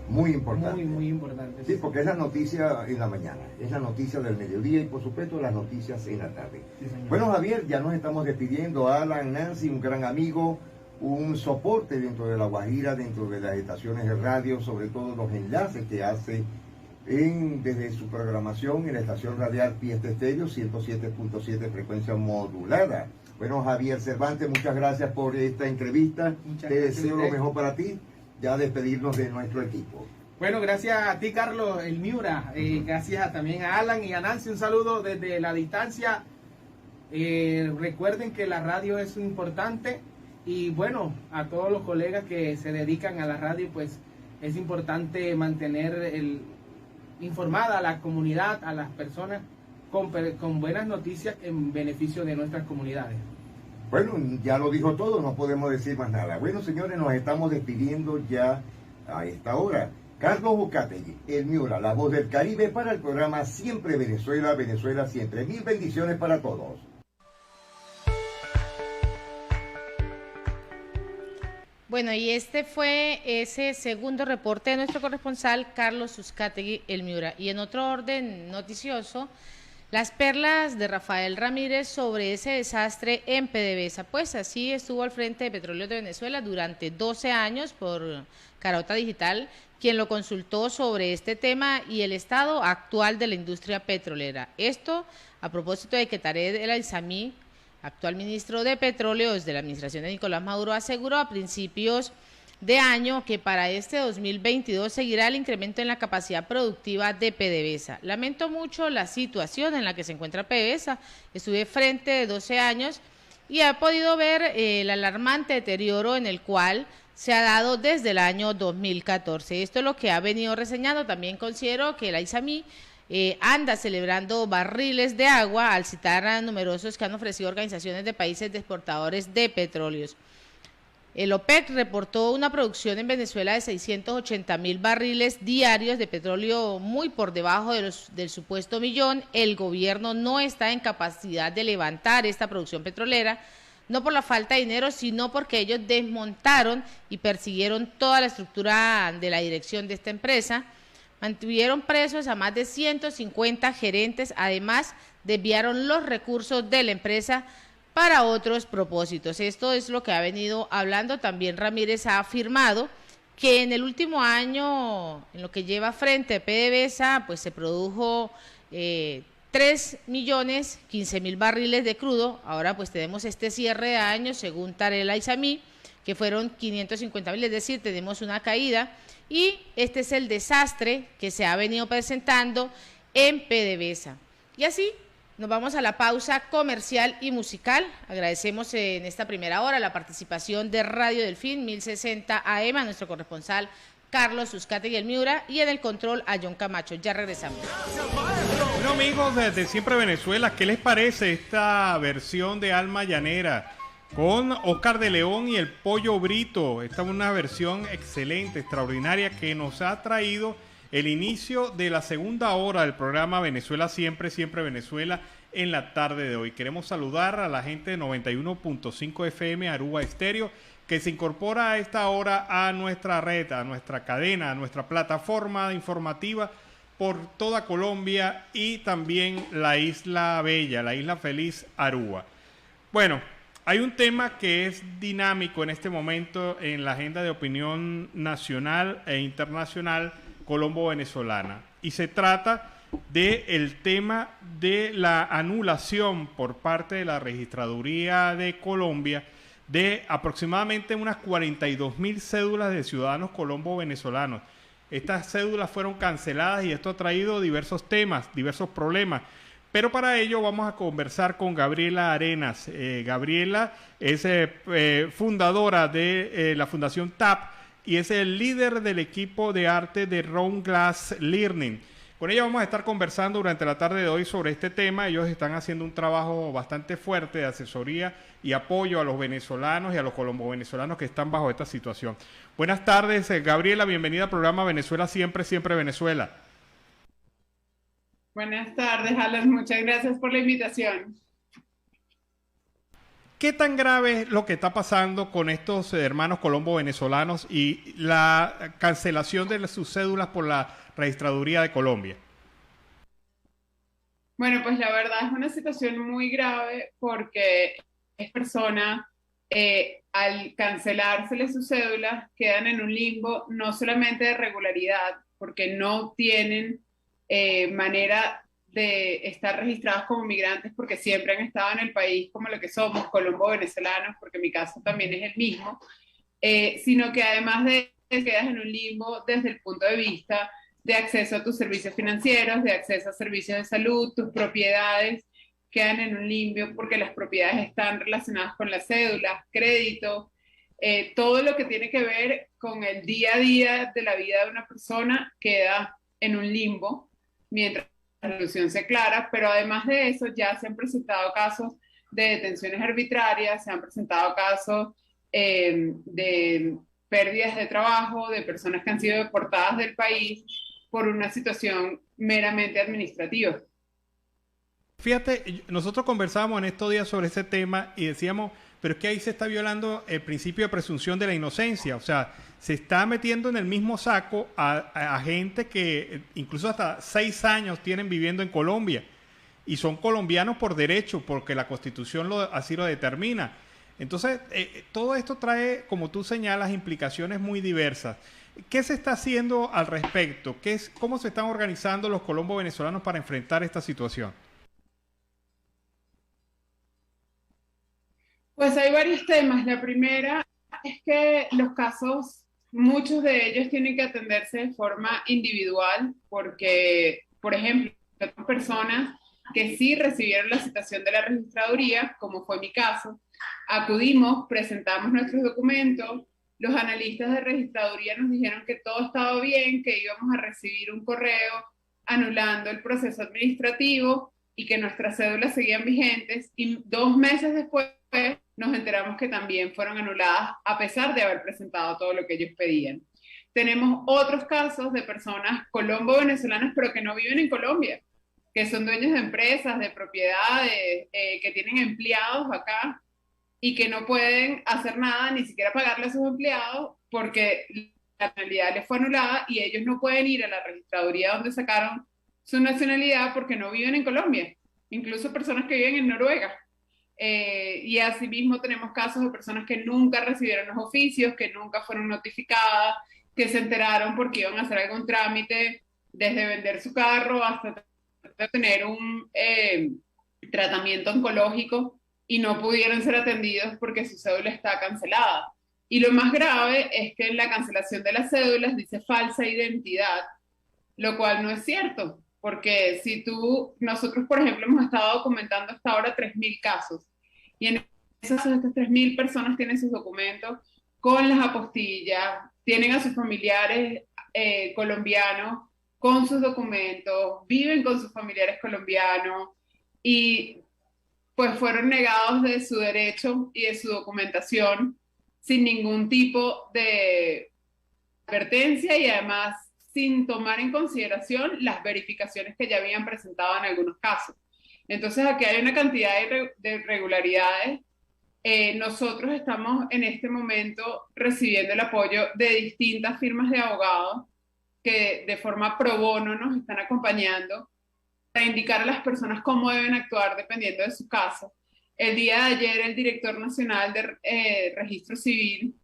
muy importante. Muy importante. Sí, porque es la noticia en la mañana, es la noticia del mediodía y por supuesto las noticias en la tarde. Sí, bueno, Javier, ya nos estamos despidiendo. Alan, Nancy, un gran amigo, un soporte dentro de La Guajira, dentro de las estaciones de radio, sobre todo los enlaces que hace desde su programación en la estación radial Fiesta Estéreo, 107.7 frecuencia modulada. Bueno, Javier Cervantes, muchas gracias por esta entrevista. Te deseo lo mejor para ti. Ya despedirnos de nuestro equipo. Bueno, gracias a ti, Carlos, el Miura. Gracias también a Alan y a Nancy. Un saludo desde la distancia. Recuerden que la radio es importante. Y bueno, a todos los colegas que se dedican a la radio, pues es importante mantener informada a la comunidad, a las personas, con buenas noticias en beneficio de nuestras comunidades. Bueno, ya lo dijo todo, no podemos decir más nada. Bueno, señores, nos estamos despidiendo ya a esta hora. Carlos Ucategui, el Miura, la voz del Caribe, para el programa Siempre Venezuela, Venezuela Siempre. Mil bendiciones para todos. Bueno, y este fue ese segundo reporte de nuestro corresponsal Carlos Uzcategui, el Miura. Y en otro orden noticioso, las perlas de Rafael Ramírez sobre ese desastre en PDVSA. Pues así estuvo al frente de Petróleos de Venezuela durante 12 años por Carota Digital, quien lo consultó sobre este tema y el estado actual de la industria petrolera. Esto a propósito de que Tarek El Aizami, actual ministro de Petróleos de la administración de Nicolás Maduro, aseguró a principios de año que para este 2022 seguirá el incremento en la capacidad productiva de PDVSA. Lamento mucho la situación en la que se encuentra PDVSA. Estuve frente de 12 años y he podido ver el alarmante deterioro en el cual se ha dado desde el año 2014. Esto es lo que ha venido reseñando. También considero que el Aizami anda celebrando barriles de agua al citar a numerosos que han ofrecido organizaciones de países de exportadores de petróleos. El OPEC reportó una producción en Venezuela de 680.000 barriles diarios de petróleo, muy por debajo del supuesto millón. El gobierno no está en capacidad de levantar esta producción petrolera, no por la falta de dinero, sino porque ellos desmontaron y persiguieron toda la estructura de la dirección de esta empresa. Mantuvieron presos a más de 150 gerentes, además desviaron los recursos de la empresa para otros propósitos. Esto es lo que ha venido hablando. También Ramírez ha afirmado que en el último año, en lo que lleva frente a PDVSA, pues se produjo 3.015.000 barriles de crudo. Ahora pues tenemos este cierre de año, según Tarek El Aizami, que fueron 550.000, es decir, tenemos una caída. Y este es el desastre que se ha venido presentando en PDVSA. Y así nos vamos a la pausa comercial y musical. Agradecemos en esta primera hora la participación de Radio Delfín 1060 AM, a nuestro corresponsal Carlos Uzcategui el Miura, y en el control a John Camacho. Ya regresamos. Bueno, amigos de Siempre Venezuela, ¿qué les parece esta versión de Alma Llanera con Oscar de León y el Pollo Brito? Esta es una versión excelente, extraordinaria, que nos ha traído el inicio de la segunda hora del programa Venezuela Siempre, Siempre Venezuela, en la tarde de hoy. Queremos saludar a la gente de 91.5 FM Aruba Estéreo, que se incorpora a esta hora a nuestra red, a nuestra cadena, a nuestra plataforma informativa por toda Colombia y también la Isla Bella, la Isla Feliz Aruba. Bueno, hay un tema que es dinámico en este momento en la agenda de opinión nacional e internacional colombo-venezolana, y se trata del tema de la anulación por parte de la Registraduría de Colombia de aproximadamente unas 42.000 cédulas de ciudadanos colombo-venezolanos. Estas cédulas fueron canceladas y esto ha traído diversos temas, diversos problemas. Pero para ello vamos a conversar con Gabriela Arenas. Gabriela es fundadora de la Fundación TAP, y es el líder del equipo de arte de Round Glass Learning. Con ella vamos a estar conversando durante la tarde de hoy sobre este tema. Ellos están haciendo un trabajo bastante fuerte de asesoría y apoyo a los venezolanos y a los colombo-venezolanos que están bajo esta situación. Buenas tardes, Gabriela, bienvenida al programa Venezuela Siempre, Siempre Venezuela. Buenas tardes, Alan, muchas gracias por la invitación. ¿Qué tan grave es lo que está pasando con estos hermanos colombo-venezolanos y la cancelación de sus cédulas por la Registraduría de Colombia? Bueno, pues la verdad es una situación muy grave porque es persona, al cancelársele sus cédulas, quedan en un limbo no solamente de regularidad, porque no tienen manera de estar registrados como migrantes porque siempre han estado en el país como lo que somos, colombo-venezolanos, porque mi caso también es el mismo, sino que además de eso quedas en un limbo desde el punto de vista de acceso a tus servicios financieros, de acceso a servicios de salud, tus propiedades quedan en un limbo porque las propiedades están relacionadas con las cédulas, crédito, todo lo que tiene que ver con el día a día de la vida de una persona queda en un limbo mientras la resolución se aclara, pero además de eso ya se han presentado casos de detenciones arbitrarias, se han presentado casos de pérdidas de trabajo, de personas que han sido deportadas del país por una situación meramente administrativa. Fíjate, nosotros conversábamos en estos días sobre ese tema y decíamos, pero es que ahí se está violando el principio de presunción de la inocencia, o sea, se está metiendo en el mismo saco a gente que incluso hasta 6 años tienen viviendo en Colombia y son colombianos por derecho, porque la Constitución así lo determina. Entonces, todo esto trae, como tú señalas, implicaciones muy diversas. ¿Qué se está haciendo al respecto? ¿Cómo se están organizando los colombo-venezolanos para enfrentar esta situación? Pues hay varios temas. La primera es que los casos, muchos de ellos tienen que atenderse de forma individual porque, por ejemplo, hay personas que sí recibieron la citación de la registraduría, como fue mi caso, acudimos, presentamos nuestros documentos, los analistas de registraduría nos dijeron que todo estaba bien, que íbamos a recibir un correo anulando el proceso administrativo y que nuestras cédulas seguían vigentes, y 2 meses después nos enteramos que también fueron anuladas a pesar de haber presentado todo lo que ellos pedían. Tenemos otros casos de personas colombo-venezolanas pero que no viven en Colombia, que son dueños de empresas, de propiedades, que tienen empleados acá y que no pueden hacer nada, ni siquiera pagarle a sus empleados porque la nacionalidad les fue anulada y ellos no pueden ir a la registraduría donde sacaron su nacionalidad porque no viven en Colombia, incluso personas que viven en Noruega. Y asimismo tenemos casos de personas que nunca recibieron los oficios, que nunca fueron notificadas, que se enteraron porque iban a hacer algún trámite, desde vender su carro hasta tener un tratamiento oncológico y no pudieron ser atendidos porque su cédula está cancelada. Y lo más grave es que en la cancelación de las cédulas dice falsa identidad, lo cual no es cierto. Porque nosotros, por ejemplo, hemos estado documentando hasta ahora 3.000 casos. Y en esos estas 3.000 personas tienen sus documentos con las apostillas, tienen a sus familiares colombianos con sus documentos, viven con sus familiares colombianos y pues fueron negados de su derecho y de su documentación sin ningún tipo de advertencia y además sin tomar en consideración las verificaciones que ya habían presentado en algunos casos. Entonces aquí hay una cantidad de irregularidades. Nosotros estamos en este momento recibiendo el apoyo de distintas firmas de abogados que de forma pro bono nos están acompañando para indicar a las personas cómo deben actuar dependiendo de su caso. El día de ayer el director nacional de Registro Civil,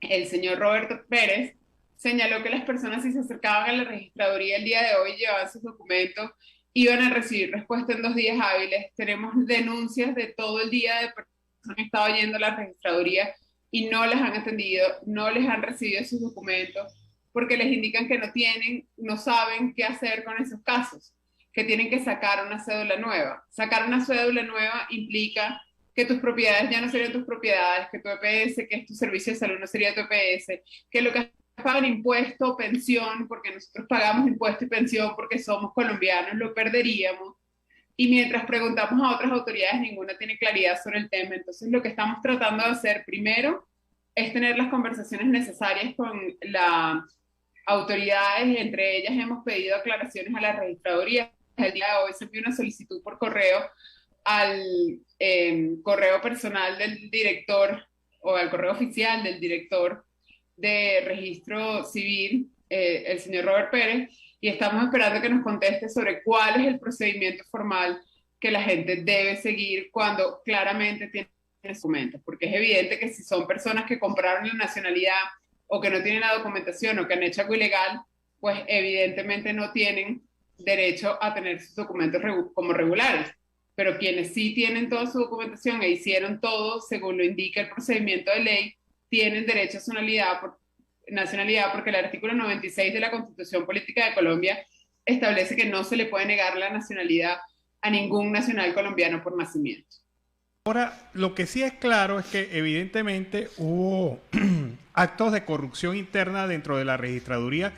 el señor Roberto Pérez, señaló que las personas si se acercaban a la registraduría el día de hoy, llevaban sus documentos, iban a recibir respuesta en 2 días hábiles. Tenemos denuncias de todo el día de personas que han estado yendo a la registraduría y no las han atendido, no les han recibido sus documentos, porque les indican que no saben qué hacer con esos casos, que tienen que sacar una cédula nueva. Sacar una cédula nueva implica que tus propiedades ya no serían tus propiedades, que tu EPS, que es tu servicio de salud, no sería tu EPS, que lo que pagan impuesto, pensión, porque nosotros pagamos impuesto y pensión porque somos colombianos, lo perderíamos. Y mientras preguntamos a otras autoridades, ninguna tiene claridad sobre el tema. Entonces, lo que estamos tratando de hacer primero es tener las conversaciones necesarias con las autoridades. Entre ellas hemos pedido aclaraciones a la registraduría. El día de hoy se envió una solicitud por correo al correo personal del director o al correo oficial del director de registro civil, el señor Robert Pérez, y estamos esperando que nos conteste sobre cuál es el procedimiento formal que la gente debe seguir cuando claramente tiene documentos, porque es evidente que si son personas que compraron la nacionalidad o que no tienen la documentación o que han hecho algo ilegal, pues evidentemente no tienen derecho a tener sus documentos como regulares. Pero quienes sí tienen toda su documentación e hicieron todo según lo indica el procedimiento de ley, tienen derecho a nacionalidad porque el artículo 96 de la Constitución Política de Colombia establece que no se le puede negar la nacionalidad a ningún nacional colombiano por nacimiento. Ahora, lo que sí es claro es que evidentemente hubo actos de corrupción interna dentro de la registraduría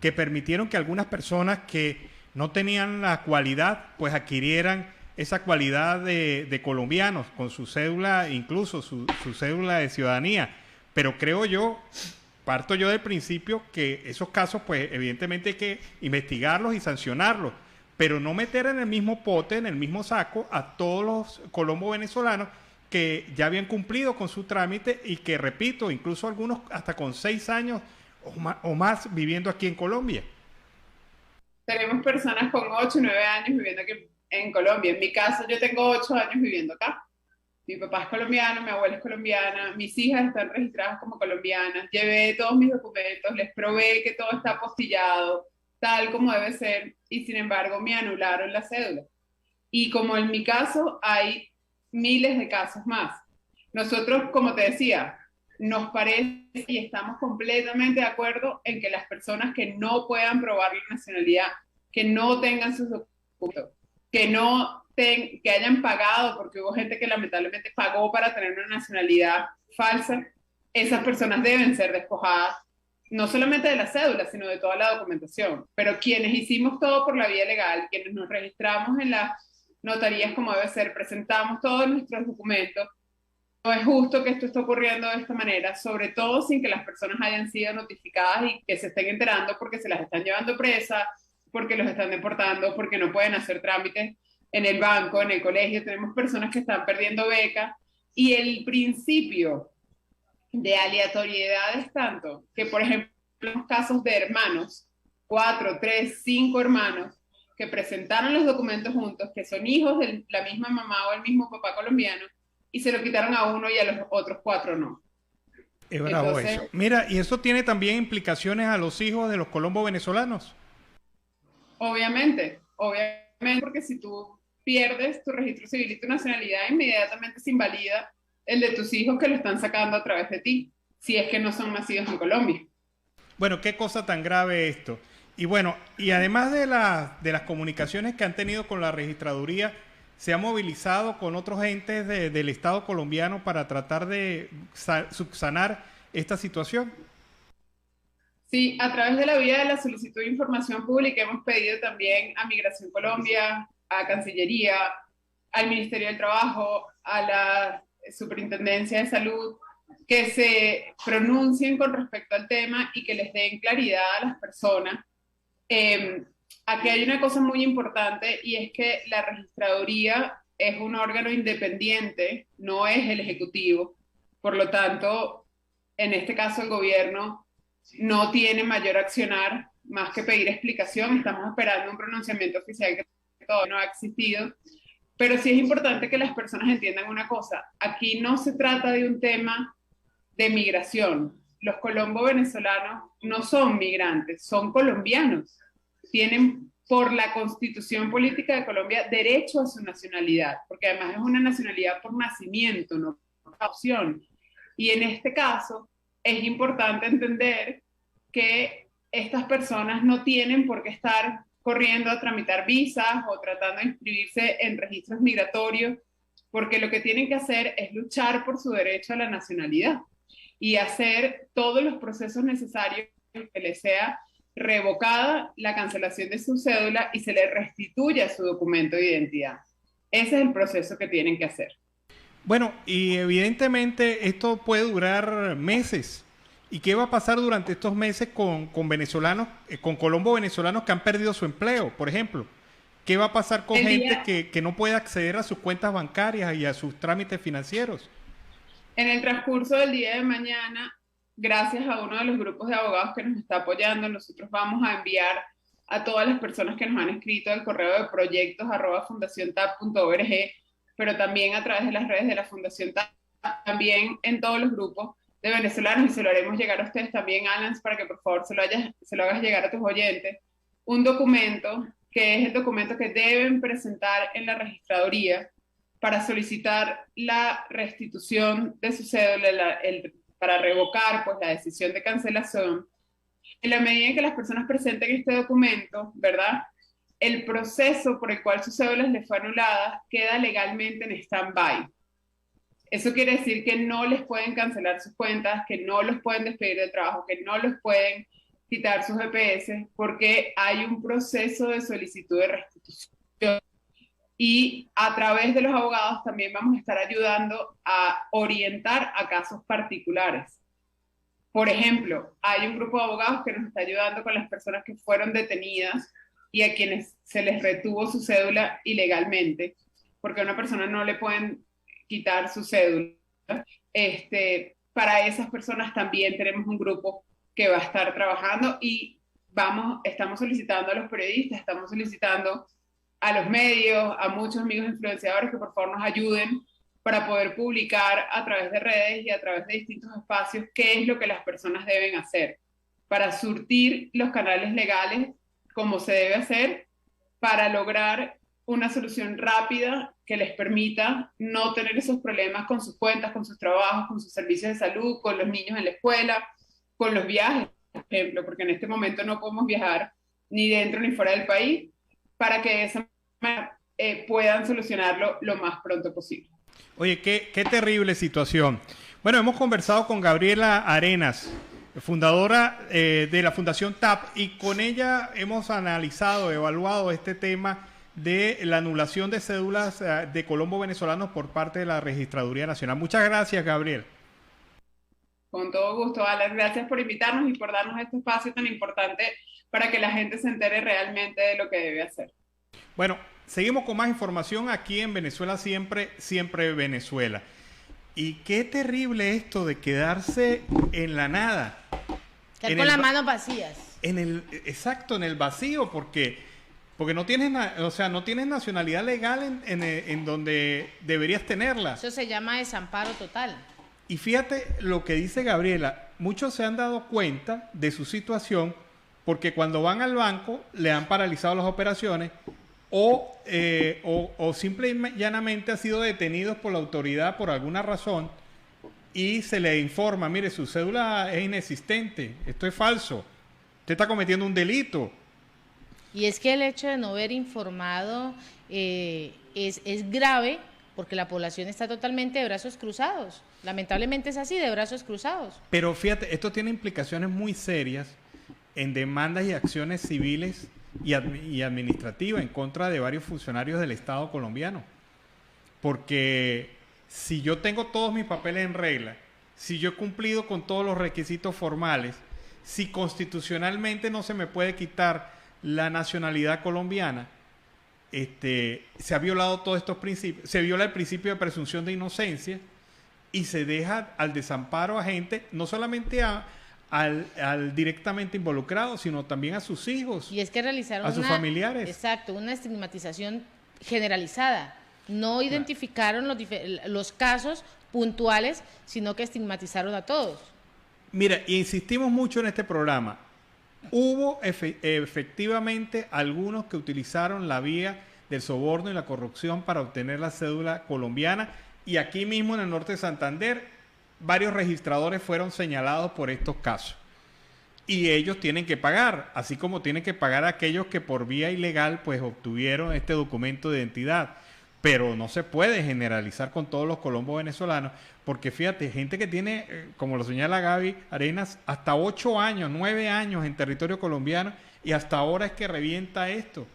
que permitieron que algunas personas que no tenían la cualidad, pues adquirieran esa cualidad de colombianos con su cédula, incluso su cédula de ciudadanía. Pero creo yo, parto yo del principio que esos casos, pues evidentemente hay que investigarlos y sancionarlos, pero no meter en el mismo pote, en el mismo saco, a todos los colombos venezolanos que ya habían cumplido con su trámite y que, repito, incluso algunos hasta con 6 años o más viviendo aquí en Colombia. Tenemos personas con 8 o 9 años viviendo aquí en Colombia. En mi caso, yo tengo 8 años viviendo acá. Mi papá es colombiano, mi abuela es colombiana, mis hijas están registradas como colombianas, llevé todos mis documentos, les probé que todo está apostillado, tal como debe ser, y sin embargo me anularon la cédula. Y como en mi caso, hay miles de casos más. Nosotros, como te decía, nos parece y estamos completamente de acuerdo en que las personas que no puedan probar la nacionalidad, que no tengan sus documentos, que hayan pagado, porque hubo gente que lamentablemente pagó para tener una nacionalidad falsa, esas personas deben ser despojadas, no solamente de la cédula, sino de toda la documentación. Pero quienes hicimos todo por la vía legal, quienes nos registramos en las notarías como debe ser, presentamos todos nuestros documentos, no es justo que esto esté ocurriendo de esta manera, sobre todo sin que las personas hayan sido notificadas y que se estén enterando porque se las están llevando presas, porque los están deportando, porque no pueden hacer trámites en el banco, en el colegio. Tenemos personas que están perdiendo becas y el principio de aleatoriedad es tanto que, por ejemplo, los casos de hermanos, 4, 3, 5 hermanos que presentaron los documentos juntos, que son hijos de la misma mamá o el mismo papá colombiano, y se lo quitaron a uno y a los otros 4 no. Es bravo. Entonces, eso. Mira, ¿y eso tiene también implicaciones a los hijos de los colombos venezolanos? Obviamente, porque si tú pierdes tu registro civil y tu nacionalidad, inmediatamente se invalida el de tus hijos que lo están sacando a través de ti, si es que no son nacidos en Colombia. Bueno, qué cosa tan grave esto. Y bueno, y además de las comunicaciones que han tenido con la registraduría, ¿se ha movilizado con otros entes del Estado colombiano para tratar de subsanar esta situación? Sí, a través de la vía de la solicitud de información pública hemos pedido también a Migración Colombia, a Cancillería, al Ministerio del Trabajo, a la Superintendencia de Salud, que se pronuncien con respecto al tema y que les den claridad a las personas. Aquí hay una cosa muy importante y es que la registraduría es un órgano independiente, no es el Ejecutivo. Por lo tanto, en este caso el gobierno no tiene mayor accionar más que pedir explicación. Estamos esperando un pronunciamiento oficial que todavía no ha existido. Pero sí es importante que las personas entiendan una cosa. Aquí no se trata de un tema de migración. Los colombos venezolanos no son migrantes, son colombianos. Tienen por la Constitución Política de Colombia derecho a su nacionalidad, porque además es una nacionalidad por nacimiento, no por opción. Y en este caso es importante entender que estas personas no tienen por qué estar corriendo a tramitar visas o tratando de inscribirse en registros migratorios porque lo que tienen que hacer es luchar por su derecho a la nacionalidad y hacer todos los procesos necesarios que les sea revocada la cancelación de su cédula y se le restituya su documento de identidad. Ese es el proceso que tienen que hacer. Bueno, y evidentemente esto puede durar meses. ¿Y qué va a pasar durante estos meses con venezolanos, con colombo venezolanos que han perdido su empleo, por ejemplo? ¿Qué va a pasar con gente que no puede acceder a sus cuentas bancarias y a sus trámites financieros? En el transcurso del día de mañana, gracias a uno de los grupos de abogados que nos está apoyando, nosotros vamos a enviar a todas las personas que nos han escrito al correo de proyectos@fundaciontap.org, pero también a través de las redes de la Fundación TAP, también en todos los grupos de venezolanos, y se lo haremos llegar a ustedes también, Alan, para que por favor se lo hagas llegar a tus oyentes, un documento que es el documento que deben presentar en la registraduría para solicitar la restitución de su cédula, para revocar pues, la decisión de cancelación. En la medida en que las personas presenten este documento, ¿verdad?, el proceso por el cual su cédula les fue anulada queda legalmente en stand-by. Eso quiere decir que no les pueden cancelar sus cuentas, que no los pueden despedir de trabajo, que no los pueden quitar sus GPS, porque hay un proceso de solicitud de restitución. Y a través de los abogados también vamos a estar ayudando a orientar a casos particulares. Por ejemplo, hay un grupo de abogados que nos está ayudando con las personas que fueron detenidas y a quienes se les retuvo su cédula ilegalmente, porque a una persona no le pueden quitar su cédula. Para esas personas también tenemos un grupo que va a estar trabajando y estamos solicitando a los periodistas, estamos solicitando a los medios, a muchos amigos influenciadores que por favor nos ayuden para poder publicar a través de redes y a través de distintos espacios qué es lo que las personas deben hacer para surtir los canales legales como se debe hacer para lograr una solución rápida que les permita no tener esos problemas con sus cuentas, con sus trabajos, con sus servicios de salud, con los niños en la escuela, con los viajes, por ejemplo, porque en este momento no podemos viajar ni dentro ni fuera del país, para que de esa manera puedan solucionarlo lo más pronto posible. Oye, qué terrible situación. Bueno, hemos conversado con Gabriela Arenas, fundadora de la Fundación TAP, y con ella hemos analizado, evaluado este tema de la anulación de cédulas de colombo venezolanos por parte de la Registraduría Nacional. Muchas gracias, Gabriel. Con todo gusto, Alan. Gracias por invitarnos y por darnos este espacio tan importante para que la gente se entere realmente de lo que debe hacer. Bueno, seguimos con más información aquí en Venezuela Siempre, Siempre Venezuela. Y qué terrible esto de quedarse en la nada. Quedar con las manos vacías. Exacto, en el vacío, porque no tienes, no tienes nacionalidad legal en donde deberías tenerla. Eso se llama desamparo total. Y fíjate lo que dice Gabriela, muchos se han dado cuenta de su situación porque cuando van al banco le han paralizado las operaciones o simple y llanamente han sido detenidos por la autoridad por alguna razón y se le informa, mire, su cédula es inexistente, esto es falso, usted está cometiendo un delito. Y es que el hecho de no haber informado es grave, porque la población está totalmente de brazos cruzados. Lamentablemente es así, de brazos cruzados. Pero fíjate, esto tiene implicaciones muy serias en demandas y acciones civiles y administrativas en contra de varios funcionarios del Estado colombiano. Porque si yo tengo todos mis papeles en regla, si yo he cumplido con todos los requisitos formales, si constitucionalmente no se me puede quitar la nacionalidad colombiana, se ha violado todos estos principios, se viola el principio de presunción de inocencia y se deja al desamparo a gente, no solamente al directamente involucrado, sino también a sus hijos, y es que realizaron a sus familiares. Exacto, una estigmatización generalizada. No identificaron los casos puntuales, sino que estigmatizaron a todos. Mira, insistimos mucho en este programa. Hubo efectivamente algunos que utilizaron la vía del soborno y la corrupción para obtener la cédula colombiana, y aquí mismo en el norte de Santander varios registradores fueron señalados por estos casos y ellos tienen que pagar, así como tienen que pagar a aquellos que por vía ilegal pues obtuvieron este documento de identidad. pero no se puede generalizar con todos los colombos venezolanos, porque fíjate, gente que tiene, como lo señala Gaby Arenas, hasta 8 años, 9 años en territorio colombiano, y hasta ahora es que revienta esto.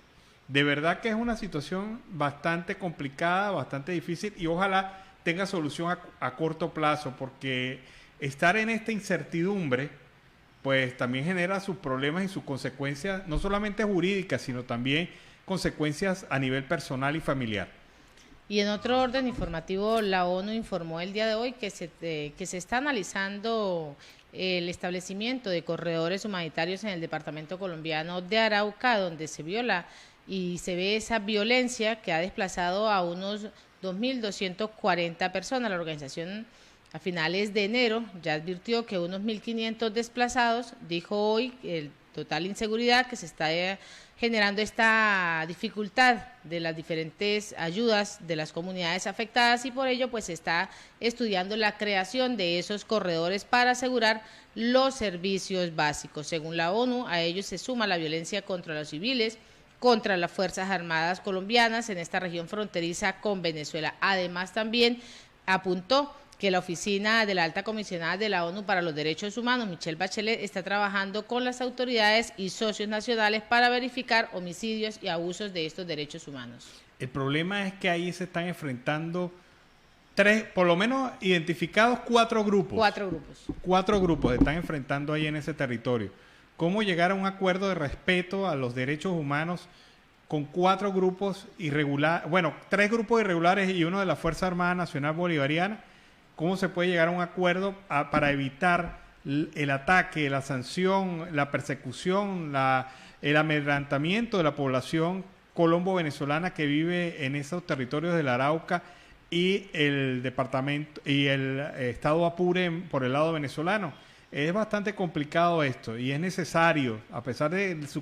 De verdad que es una situación bastante complicada, bastante difícil, y ojalá tenga solución a corto plazo, porque estar en esta incertidumbre pues también genera sus problemas y sus consecuencias, no solamente jurídicas, sino también consecuencias a nivel personal y familiar. Y en otro orden informativo, la ONU informó el día de hoy que se está analizando el establecimiento de corredores humanitarios en el departamento colombiano de Arauca, donde se viola y se ve esa violencia que ha desplazado a unos 2.240 personas. La organización a finales de enero ya advirtió que unos 1.500 desplazados, dijo hoy el total inseguridad que se está generando esta dificultad de las diferentes ayudas de las comunidades afectadas, y por ello pues se está estudiando la creación de esos corredores para asegurar los servicios básicos. Según la ONU, a ellos se suma la violencia contra los civiles, contra las Fuerzas Armadas colombianas en esta región fronteriza con Venezuela. Además, también apuntó que la oficina de la Alta Comisionada de la ONU para los Derechos Humanos, Michelle Bachelet, está trabajando con las autoridades y socios nacionales para verificar homicidios y abusos de estos derechos humanos. El problema es que ahí se están enfrentando por lo menos identificados 4 grupos. 4 grupos. 4 grupos se están enfrentando ahí en ese territorio. ¿Cómo llegar a un acuerdo de respeto a los derechos humanos con 4 grupos irregulares, 3 grupos irregulares y uno de la Fuerza Armada Nacional Bolivariana? ¿Cómo se puede llegar a un acuerdo para evitar el ataque, la sanción, la persecución, el amedrentamiento de la población colombo-venezolana que vive en esos territorios del Arauca y el departamento y el estado Apure por el lado venezolano? Es bastante complicado esto y es necesario, a pesar de su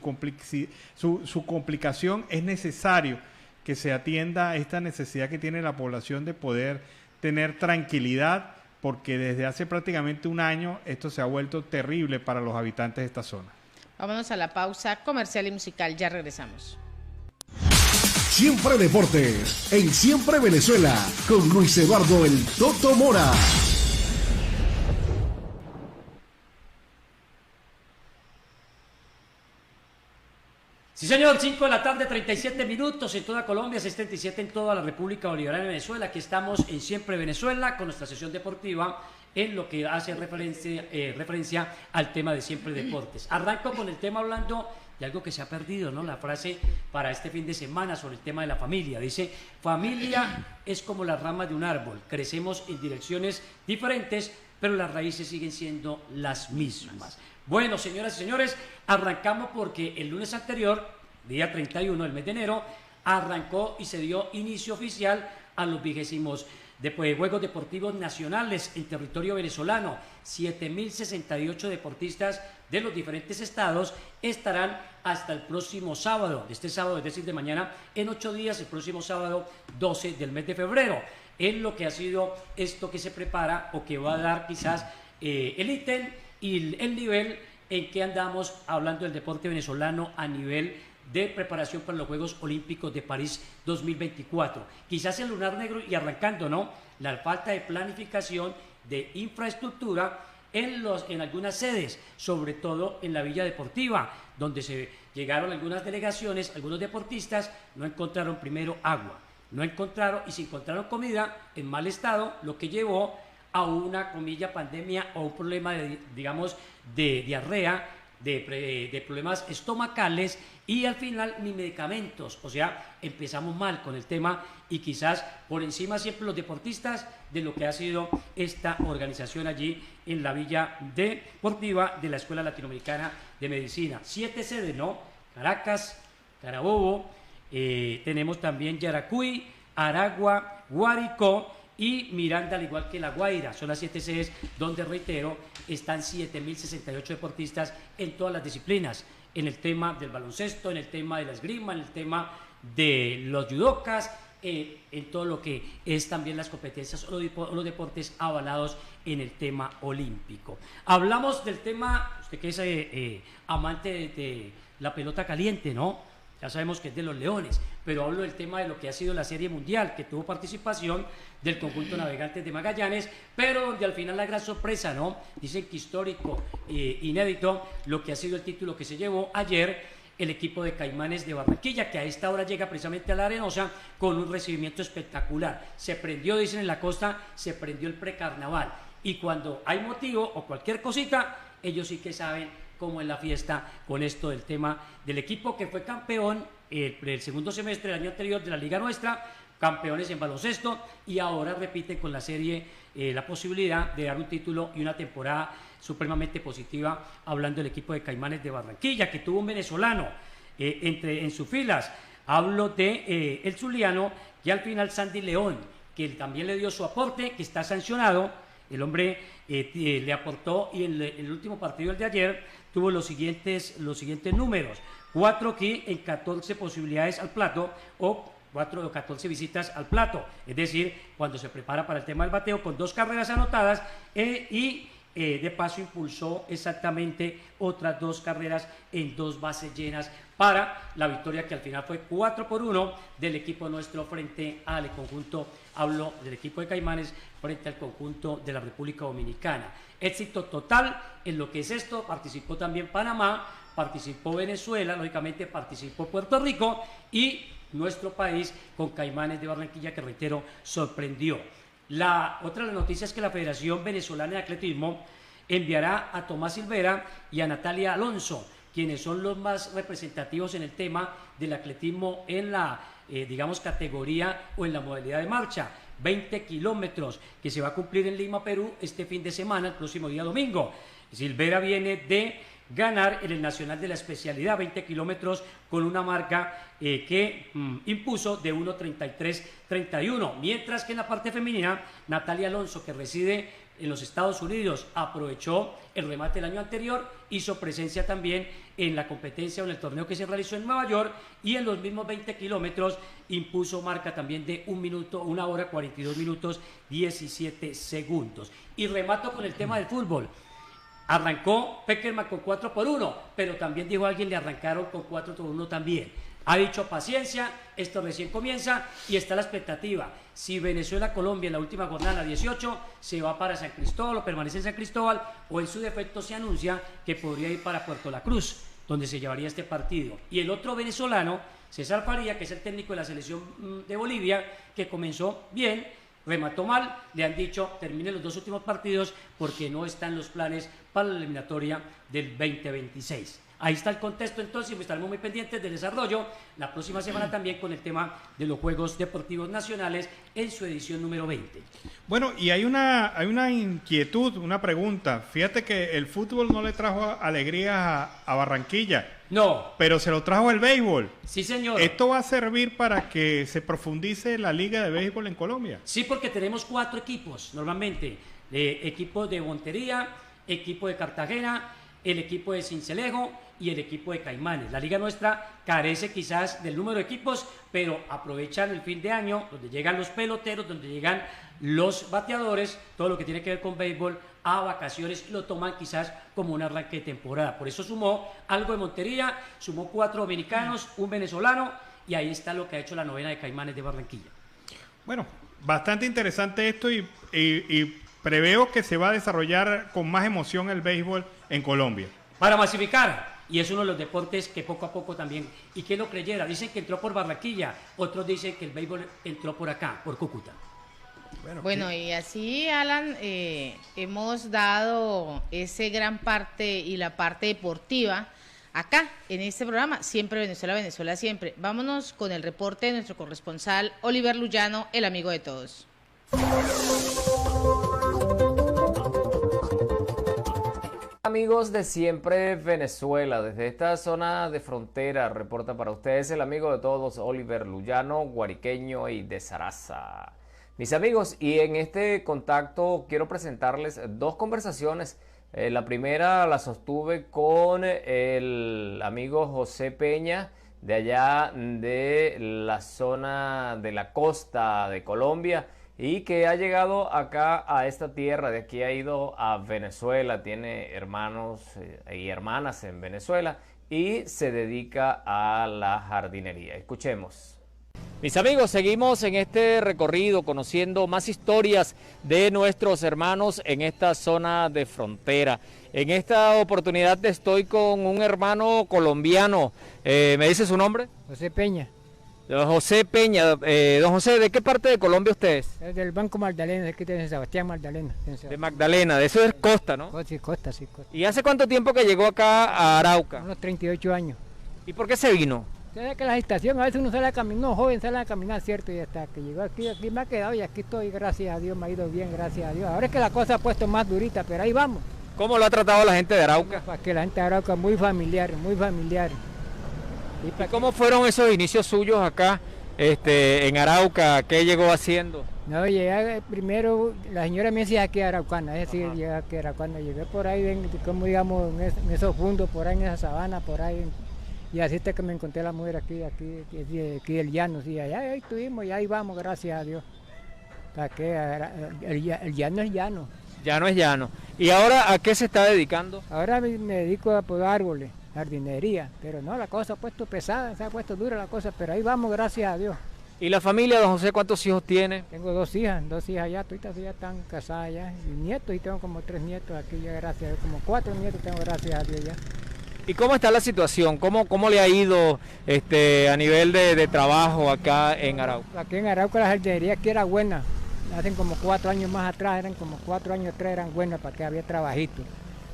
complicación, es necesario que se atienda esta necesidad que tiene la población de poder tener tranquilidad, porque desde hace prácticamente un año esto se ha vuelto terrible para los habitantes de esta zona. Vámonos a la pausa comercial y musical, ya regresamos. Siempre Deportes, en Siempre Venezuela, con Luis Eduardo El Toto Mora. Sí, señor, 5 de la tarde, 37 minutos en toda Colombia, 6:37 en toda la República Bolivariana de Venezuela. Aquí estamos en Siempre Venezuela con nuestra sesión deportiva en lo que hace referencia al tema de Siempre Deportes. Arranco con el tema hablando de algo que se ha perdido, ¿no? La frase para este fin de semana sobre el tema de la familia. Dice, familia es como las ramas de un árbol, crecemos en direcciones diferentes, pero las raíces siguen siendo las mismas. Bueno, señoras y señores, arrancamos porque el lunes anterior, día 31 del mes de enero, arrancó y se dio inicio oficial a los 20º Juegos Deportivos Nacionales en territorio venezolano. 7.068 deportistas de los diferentes estados estarán hasta el próximo sábado, este sábado, es decir, de mañana, en 8 días, el próximo sábado 12 del mes de febrero. Es lo que ha sido esto que se prepara o que va a dar quizás el ítem y el nivel en que andamos hablando del deporte venezolano a nivel de preparación para los Juegos Olímpicos de París 2024. Quizás el lunar negro y arrancando, ¿no? La falta de planificación de infraestructura en algunas sedes, sobre todo en la Villa Deportiva, donde se llegaron algunas delegaciones, algunos deportistas no encontraron primero agua, no encontraron y se encontraron comida en mal estado, lo que llevó a una, comilla, pandemia o un problema de diarrea, de problemas estomacales y al final ni medicamentos. O sea, empezamos mal con el tema y quizás por encima siempre los deportistas de lo que ha sido esta organización allí en la Villa Deportiva de la Escuela Latinoamericana de Medicina. 7 sedes, ¿no? Caracas, Carabobo, tenemos también Yaracuy, Aragua, Guárico y Miranda, al igual que La Guaira. Son las 7 sedes donde, reitero, están 7.068 deportistas en todas las disciplinas, en el tema del baloncesto, en el tema de la esgrima, en el tema de los judocas, en todo lo que es también las competencias o los deportes avalados en el tema olímpico. Hablamos del tema, usted que es amante de la pelota caliente, ¿no? ya sabemos que es de los Leones, pero hablo del tema de lo que ha sido la Serie Mundial, que tuvo participación del conjunto Navegantes de Magallanes, pero donde al final la gran sorpresa, ¿no? Dicen que histórico, inédito, lo que ha sido el título que se llevó ayer el equipo de Caimanes de Barranquilla, que a esta hora llega precisamente a la Arenosa con un recibimiento espectacular. Se prendió, dicen en la costa, se prendió el precarnaval. Y cuando hay motivo o cualquier cosita, ellos sí que saben cómo es la fiesta con esto del tema del equipo que fue campeón el segundo semestre del año anterior de la Liga Nuestra, campeones en baloncesto, y ahora repiten con la serie la posibilidad de dar un título y una temporada supremamente positiva, hablando del equipo de Caimanes de Barranquilla, que tuvo un venezolano en sus filas. Hablo de el zuliano, que al final Sandy León, que también le dio su aporte, que está sancionado. El hombre le aportó, y en el último partido, el de ayer, tuvo los siguientes números: 4 aquí en 14 posibilidades al plato, o 4 o 14 visitas al plato, es decir, cuando se prepara para el tema del bateo, con 2 carreras anotadas, y de paso impulsó exactamente otras 2 carreras en 2 bases llenas para la victoria, que al final fue 4-1 del equipo nuestro frente al conjunto, hablo del equipo de Caimanes, frente al conjunto de la República Dominicana. Éxito total en lo que es esto. Participó también Panamá, participó Venezuela, lógicamente participó Puerto Rico, y nuestro país con Caimanes de Barranquilla, que reitero, sorprendió. Otra de las noticias es que la Federación Venezolana de Atletismo enviará a Tomás Silvera y a Natalia Alonso, quienes son los más representativos en el tema del atletismo en la, categoría o en la modalidad de marcha. 20 kilómetros que se va a cumplir en Lima, Perú, este fin de semana, el próximo día domingo. Silvera viene de ganar en el Nacional de la Especialidad, 20 kilómetros, con una marca que impuso de 1:33:31, mientras que en la parte femenina, Natalia Alonso, que reside en los Estados Unidos, aprovechó el remate del año anterior, hizo presencia también en la competencia o en el torneo que se realizó en Nueva York, y en los mismos 20 kilómetros impuso marca también de 1 hora 42 minutos 17 segundos. Y remato con el tema del fútbol. Arrancó Peckerman con 4-1, pero también dijo alguien, le arrancaron con 4-1 también. Ha dicho paciencia, esto recién comienza, y está la expectativa. Si Venezuela-Colombia en la última jornada, 18, se va para San Cristóbal o permanece en San Cristóbal, o en su defecto se anuncia que podría ir para Puerto La Cruz, donde se llevaría este partido. Y el otro venezolano, César Faría, que es el técnico de la selección de Bolivia, que comenzó bien, remató mal, le han dicho termine los 2 últimos partidos porque no están los planes para la eliminatoria del 2026. Ahí está el contexto, entonces, y estaremos muy pendientes del desarrollo la próxima semana también con el tema de los Juegos Deportivos Nacionales en su edición número 20. Bueno, y hay una inquietud, una pregunta. Fíjate que el fútbol no le trajo alegría a Barranquilla. No. Pero se lo trajo el béisbol. Sí, señor. ¿Esto va a servir para que se profundice la liga de béisbol en Colombia? Sí, porque tenemos 4 equipos, normalmente. Equipo de Montería, equipo de Cartagena, el equipo de Sincelejo y el equipo de Caimanes. La liga nuestra carece quizás del número de equipos, pero aprovechan el fin de año, donde llegan los peloteros, donde llegan los bateadores, todo lo que tiene que ver con béisbol, a vacaciones, lo toman quizás como un arranque de temporada. Por eso sumó algo de Montería, sumó 4 dominicanos, un venezolano, y ahí está lo que ha hecho la novena de Caimanes de Barranquilla. Bueno, bastante interesante esto, y preveo que se va a desarrollar con más emoción el béisbol en Colombia. Para masificar, y es uno de los deportes que poco a poco también, y que lo creyera, dicen que entró por Barranquilla, otros dicen que el béisbol entró por acá, por Cúcuta. Bueno, y así, Alan, hemos dado ese gran parte y la parte deportiva acá, en este programa, Siempre Venezuela, Venezuela Siempre. Vámonos con el reporte de nuestro corresponsal Oliver Luyano, el amigo de todos. Amigos de Siempre Venezuela, desde esta zona de frontera reporta para ustedes el amigo de todos, Oliver Luyano, guariqueño y de Zaraza. Mis amigos, y en este contacto quiero presentarles 2 conversaciones. La primera la sostuve con el amigo José Peña, de allá de la zona de la costa de Colombia, y que ha llegado acá a esta tierra, de aquí ha ido a Venezuela, tiene hermanos y hermanas en Venezuela, y se dedica a la jardinería. Escuchemos. Mis amigos, seguimos en este recorrido conociendo más historias de nuestros hermanos en esta zona de frontera. En esta oportunidad estoy con un hermano colombiano. ¿Me dice su nombre? José Peña. Don José Peña. Don José, ¿de qué parte de Colombia usted es? Es del Banco Magdalena, de aquí de San Sebastián Magdalena. De Magdalena, de eso es costa, ¿no? Sí, costa, sí, costa. ¿Y hace cuánto tiempo que llegó acá a Arauca? Unos 38 años. ¿Y por qué se vino? Sabes que la estación, a veces uno sale a caminar, uno joven sale a caminar, cierto, y hasta que llegó aquí me ha quedado y aquí estoy, gracias a Dios, me ha ido bien, gracias a Dios. Ahora es que la cosa ha puesto más durita, pero ahí vamos. ¿Cómo lo ha tratado la gente de Arauca? Para que la gente de Arauca muy familiar, muy familiar. ¿Y cómo fueron esos inicios suyos acá en Arauca? ¿Qué llegó haciendo? No, llegué primero, la señora me decía aquí Araucana, es decir, llegué aquí Araucana, llegué por ahí, como digamos, en esos fundos, por ahí en esa sabana, por ahí. Y así hasta que me encontré la mujer aquí del llano, sí, allá ahí estuvimos y ahí vamos, gracias a Dios. ¿Para qué? El llano es llano. Llano es llano. ¿Y ahora a qué se está dedicando? Ahora me dedico a podar árboles, jardinería, pero no, la cosa ha puesto pesada, se ha puesto dura la cosa, pero ahí vamos, gracias a Dios. ¿Y la familia, don José, cuántos hijos tiene? Tengo dos hijas ya, todas ya están casadas ya, y nietos, y tengo como 3 nietos aquí ya, gracias a Dios, como 4 nietos tengo, gracias a Dios ya. ¿Y cómo está la situación? ¿Cómo le ha ido a nivel de trabajo acá en Arauca? Aquí en Arauca la jardinería aquí era buena. Hace como 4 años más atrás, eran buenas para que había trabajito.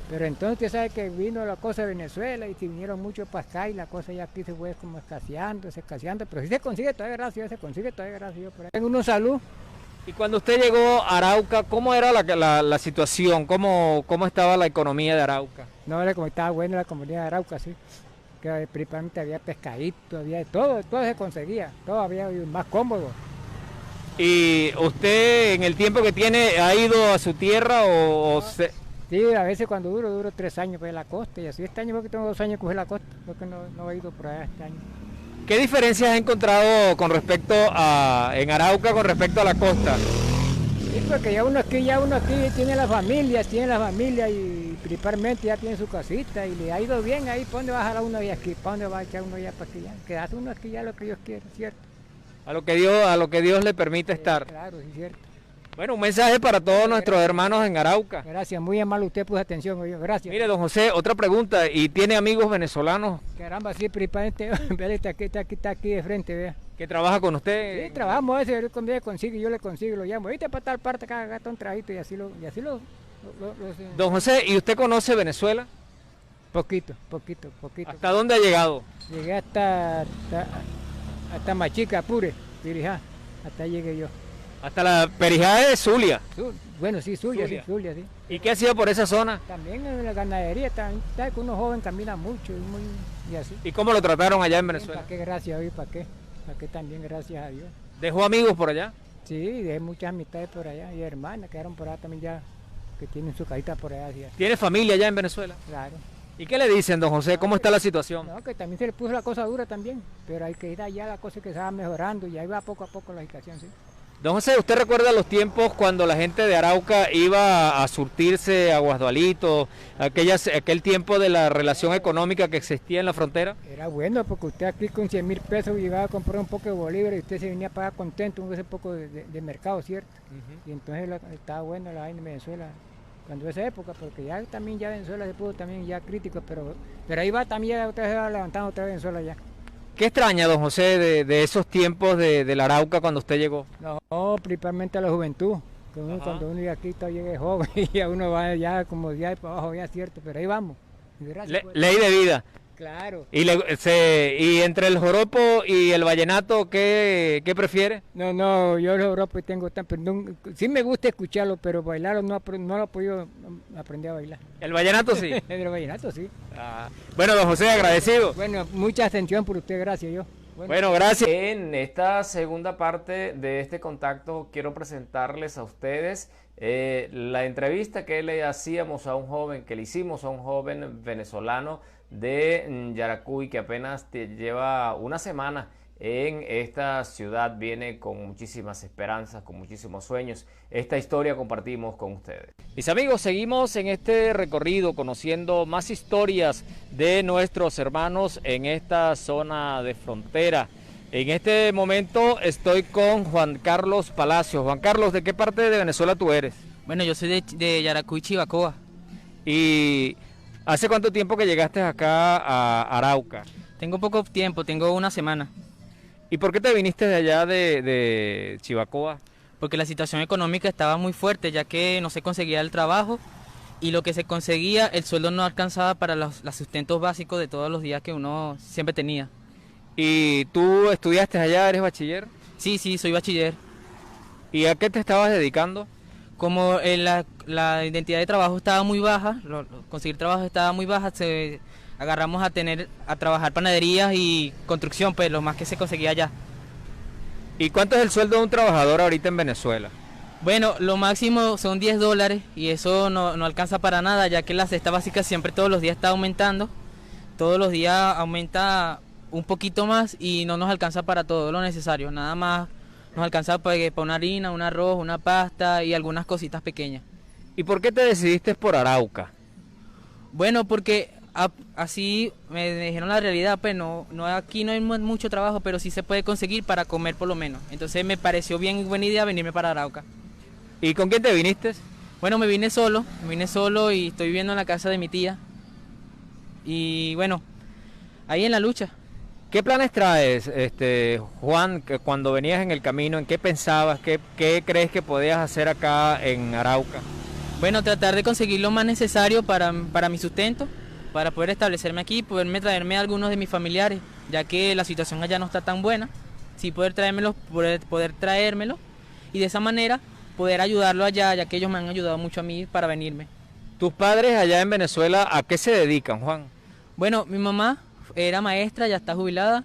Pero entonces usted sabe que vino la cosa de Venezuela y se vinieron muchos para acá y la cosa ya aquí se fue como escaseando, pero si se consigue todavía, gracias, se consigue todavía, gracias. Tengo una salud. Y cuando usted llegó a Arauca, ¿cómo era la situación? ¿Cómo estaba la economía de Arauca? No, como estaba buena la comunidad de Arauca, sí. Que principalmente había pescadito, había todo se conseguía, todo había más cómodo. ¿Y usted en el tiempo que tiene ha ido a su tierra o se...? Sí, a veces cuando duro 3 años por la costa y así. Este año porque tengo 2 años que cogí la costa, porque no he ido por allá este año. ¿Qué diferencias ha encontrado con respecto en Arauca con respecto a la costa? Sí, porque ya uno aquí tiene la familia y principalmente ya tiene su casita y le ha ido bien ahí. ¿Para dónde va a jalar uno de aquí? ¿Para dónde va a echar uno ya para aquí? Quedarse uno aquí ya lo que Dios quiere, ¿cierto? A lo que Dios le permite estar. Claro, sí, cierto. Bueno, un mensaje para todos nuestros hermanos en Arauca. Gracias, muy amable, usted puso atención, gracias. Mire, don José, otra pregunta, ¿y tiene amigos venezolanos? Caramba, sí, principalmente, está aquí de frente, vea. ¿Que trabaja con usted? Sí, trabajamos a veces, yo le consigo, lo llamo, ahorita para tal parte, acá gasta un trajito y así lo Don José, ¿y usted conoce Venezuela? Poquito. ¿Hasta dónde ha llegado? Llegué hasta Machica, Apure, Perijá, hasta ahí llegué yo. Hasta la Perijá de Zulia. Bueno, sí, Zulia, sí. ¿Y qué ha sido por esa zona? También en la ganadería, está que uno joven camina mucho y así. ¿Y cómo lo trataron allá en Venezuela? ¿Para qué? Gracias a Dios, ¿para qué? ¿Para qué también? Gracias a Dios. ¿Dejó amigos por allá? Sí, dejé muchas amistades por allá y hermanas quedaron por allá también ya, que tienen su casita por allá. ¿Sí? ¿Tiene familia allá en Venezuela? Claro. ¿Y qué le dicen, don José? ¿Cómo está la situación? No, que también se le puso la cosa dura también, pero hay que ir allá, la cosa que se va mejorando y ahí va poco a poco la situación, sí. Don José, ¿usted recuerda los tiempos cuando la gente de Arauca iba a surtirse a Guasdualito, aquel tiempo de la relación económica que existía en la frontera? Era bueno, porque usted aquí con 100.000 pesos llegaba a comprar un poco de bolívares y usted se venía a pagar contento con ese poco de mercado, ¿cierto? Y entonces estaba bueno la vaina en Venezuela cuando esa época, porque ya Venezuela se puso también ya crítico, pero ahí va también, ya usted se va levantando otra vez Venezuela ya. ¿Qué extraña, don José, de esos tiempos de la Arauca cuando usted llegó? No, principalmente a la juventud. Cuando uno llega aquí, llegue joven y ya uno va ya como ya para abajo, ya cierto, pero ahí vamos. Ley de vida. Claro. ¿Y entre el joropo y el vallenato, qué prefiere? No, yo el joropo tengo sí me gusta escucharlo, pero bailarlo no lo he podido aprender a bailar. ¿El vallenato sí? El vallenato sí. Bueno, don José, agradecido. Bueno, mucha atención por usted, gracias Bueno, gracias. En esta segunda parte de este contacto quiero presentarles a ustedes la entrevista que le hicimos a un joven venezolano de Yaracuy que apenas lleva una semana en esta ciudad viene con muchísimas esperanzas, con muchísimos sueños. Esta historia compartimos con ustedes. Mis amigos, seguimos en este recorrido conociendo más historias de nuestros hermanos en esta zona de frontera. En este momento estoy con Juan Carlos Palacios. Juan Carlos, ¿de qué parte de Venezuela tú eres? Bueno, yo soy de Yaracuy, Chivacoa. ¿Y hace cuánto tiempo que llegaste acá a Arauca? Tengo poco tiempo, tengo una semana. ¿Y por qué te viniste de allá de Chivacoa? Porque la situación económica estaba muy fuerte, ya que no se conseguía el trabajo y lo que se conseguía, el sueldo no alcanzaba para los sustentos básicos de todos los días que uno siempre tenía. ¿Y tú estudiaste allá, eres bachiller? Sí, soy bachiller. ¿Y a qué te estabas dedicando? Como la identidad de trabajo estaba muy baja, conseguir trabajo estaba muy baja, agarramos a trabajar panaderías y construcción, pues lo más que se conseguía allá. ¿Y cuánto es el sueldo de un trabajador ahorita en Venezuela? Bueno, lo máximo son $10 y eso no alcanza para nada, ya que la cesta básica siempre todos los días está aumentando. Todos los días aumenta un poquito más y no nos alcanza para todo lo necesario, nada más nos alcanza para una harina, un arroz, una pasta y algunas cositas pequeñas. ¿Y por qué te decidiste por Arauca? Bueno, porque así me dijeron la realidad, pues no aquí no hay mucho trabajo, pero sí se puede conseguir para comer por lo menos. Entonces me pareció buena idea venirme para Arauca. ¿Y con quién te viniste? Bueno, me vine solo y estoy viviendo en la casa de mi tía. Y bueno, ahí en la lucha. ¿Qué planes traes, Juan, que cuando venías en el camino, en qué pensabas, qué crees que podías hacer acá en Arauca? Bueno, tratar de conseguir lo más necesario para mi sustento, para poder establecerme aquí, poderme traerme a algunos de mis familiares, ya que la situación allá no está tan buena, sí poder traérmelo y de esa manera poder ayudarlo allá, ya que ellos me han ayudado mucho a mí para venirme. ¿Tus padres allá en Venezuela a qué se dedican, Juan? Bueno, mi mamá era maestra, ya está jubilada,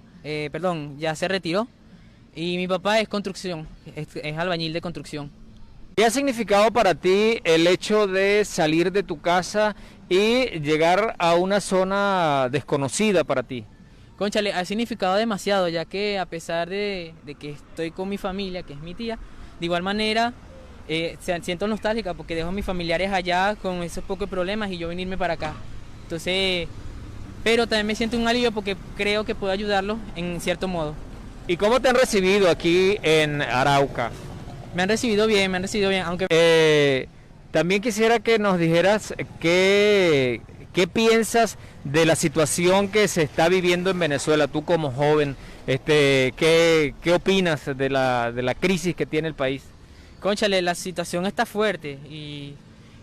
ya se retiró, y mi papá es construcción, es albañil de construcción. ¿Qué ha significado para ti el hecho de salir de tu casa y llegar a una zona desconocida para ti? Cónchale, ha significado demasiado, ya que a pesar de que estoy con mi familia, que es mi tía, de igual manera siento nostálgica porque dejo a mis familiares allá con esos pocos problemas y yo venirme para acá. Entonces, pero también me siento un alivio porque creo que puedo ayudarlos en cierto modo. ¿Y cómo te han recibido aquí en Arauca? Me han recibido bien, aunque... también quisiera que nos dijeras qué piensas de la situación que se está viviendo en Venezuela, tú como joven, ¿qué opinas de la crisis que tiene el país? Cónchale, la situación está fuerte y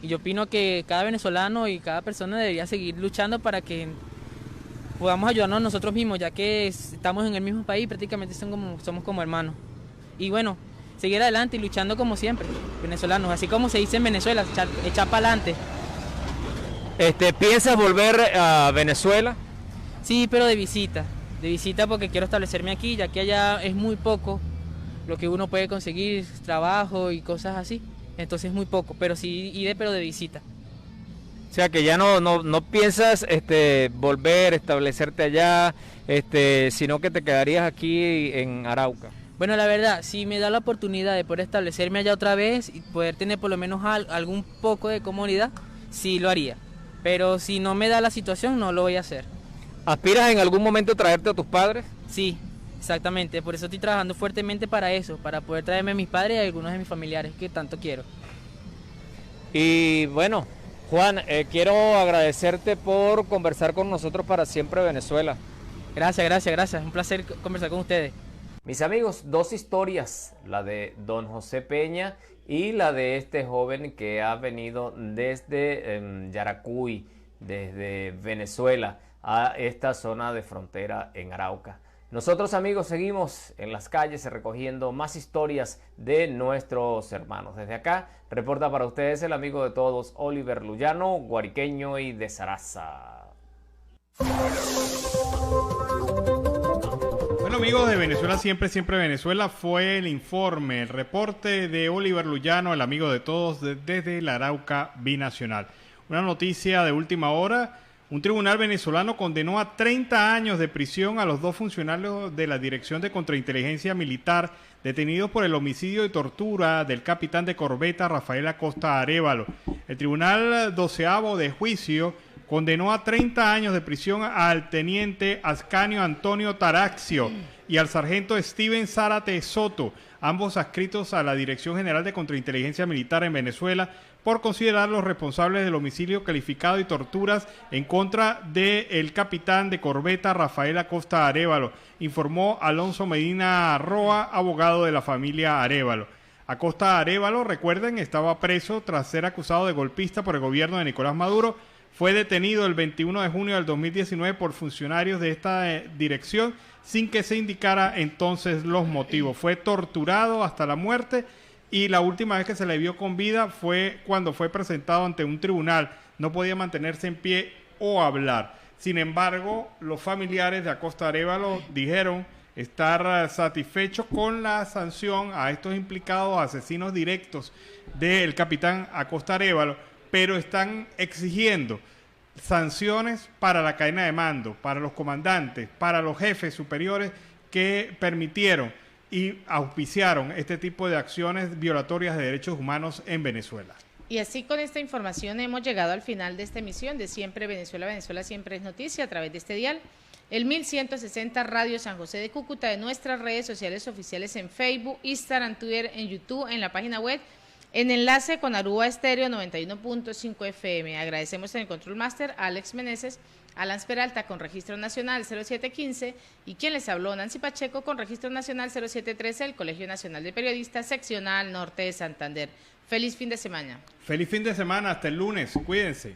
yo opino que cada venezolano y cada persona debería seguir luchando para que podamos ayudarnos nosotros mismos, ya que estamos en el mismo país, prácticamente somos como hermanos. Y bueno, seguir adelante y luchando como siempre, venezolanos, así como se dice en Venezuela, echar para adelante. ¿Piensas volver a Venezuela? Sí, pero de visita porque quiero establecerme aquí, ya que allá es muy poco lo que uno puede conseguir, trabajo y cosas así, entonces es muy poco, pero sí iré, pero de visita. O sea que ya no piensas volver, establecerte allá, sino que te quedarías aquí en Arauca. Bueno, la verdad, si me da la oportunidad de poder establecerme allá otra vez y poder tener por lo menos algún poco de comodidad, sí lo haría. Pero si no me da la situación, no lo voy a hacer. ¿Aspiras en algún momento a traerte a tus padres? Sí, exactamente. Por eso estoy trabajando fuertemente para eso, para poder traerme a mis padres y a algunos de mis familiares que tanto quiero. Y bueno, Juan, quiero agradecerte por conversar con nosotros para Siempre Venezuela. Gracias. Un placer conversar con ustedes. Mis amigos, dos historias, la de don José Peña y la de este joven que ha venido desde Yaracuy, desde Venezuela, a esta zona de frontera en Arauca. Nosotros, amigos, seguimos en las calles recogiendo más historias de nuestros hermanos. Desde acá, reporta para ustedes el amigo de todos, Oliver Luyano, guariqueño y de Zaraza. Bueno, amigos de Venezuela, siempre Venezuela, fue el informe, el reporte de Oliver Luyano, el amigo de todos, desde la Arauca binacional. Una noticia de última hora, Un tribunal venezolano condenó a 30 años de prisión a los 2 funcionarios de la Dirección de Contrainteligencia Militar detenidos por el homicidio y tortura del capitán de corbeta Rafael Acosta Arévalo. El Tribunal 12º de Juicio condenó a 30 años de prisión al teniente Ascanio Antonio Taraxio y al sargento Steven Zárate Soto, ambos adscritos a la Dirección General de Contrainteligencia Militar en Venezuela, por considerarlos responsables del homicidio calificado y torturas en contra del capitán de corbeta Rafael Acosta Arévalo, informó Alonso Medina Roa, abogado de la familia Arévalo. Acosta Arévalo, recuerden, estaba preso tras ser acusado de golpista por el gobierno de Nicolás Maduro. Fue detenido el 21 de junio del 2019 por funcionarios de esta dirección sin que se indicara entonces los motivos. Fue torturado hasta la muerte y la última vez que se le vio con vida fue cuando fue presentado ante un tribunal. No podía mantenerse en pie o hablar. Sin embargo, los familiares de Acosta Arévalo dijeron estar satisfechos con la sanción a estos implicados asesinos directos del capitán Acosta Arévalo, pero están exigiendo sanciones para la cadena de mando, para los comandantes, para los jefes superiores que permitieron y auspiciaron este tipo de acciones violatorias de derechos humanos en Venezuela. Y así con esta información hemos llegado al final de esta emisión de Siempre Venezuela, Venezuela Siempre es Noticia, a través de este dial, el 1160 Radio San José de Cúcuta, de nuestras redes sociales oficiales en Facebook, Instagram, Twitter, en YouTube, en la página web, en enlace con Aruba Estéreo 91.5 FM. Agradecemos en el Control Master a Alex Meneses, Alan Peralta con Registro Nacional 0715 y quien les habló, Nancy Pacheco, con Registro Nacional 0713, el Colegio Nacional de Periodistas, Seccional Norte de Santander. Feliz fin de semana. Feliz fin de semana, hasta el lunes, cuídense.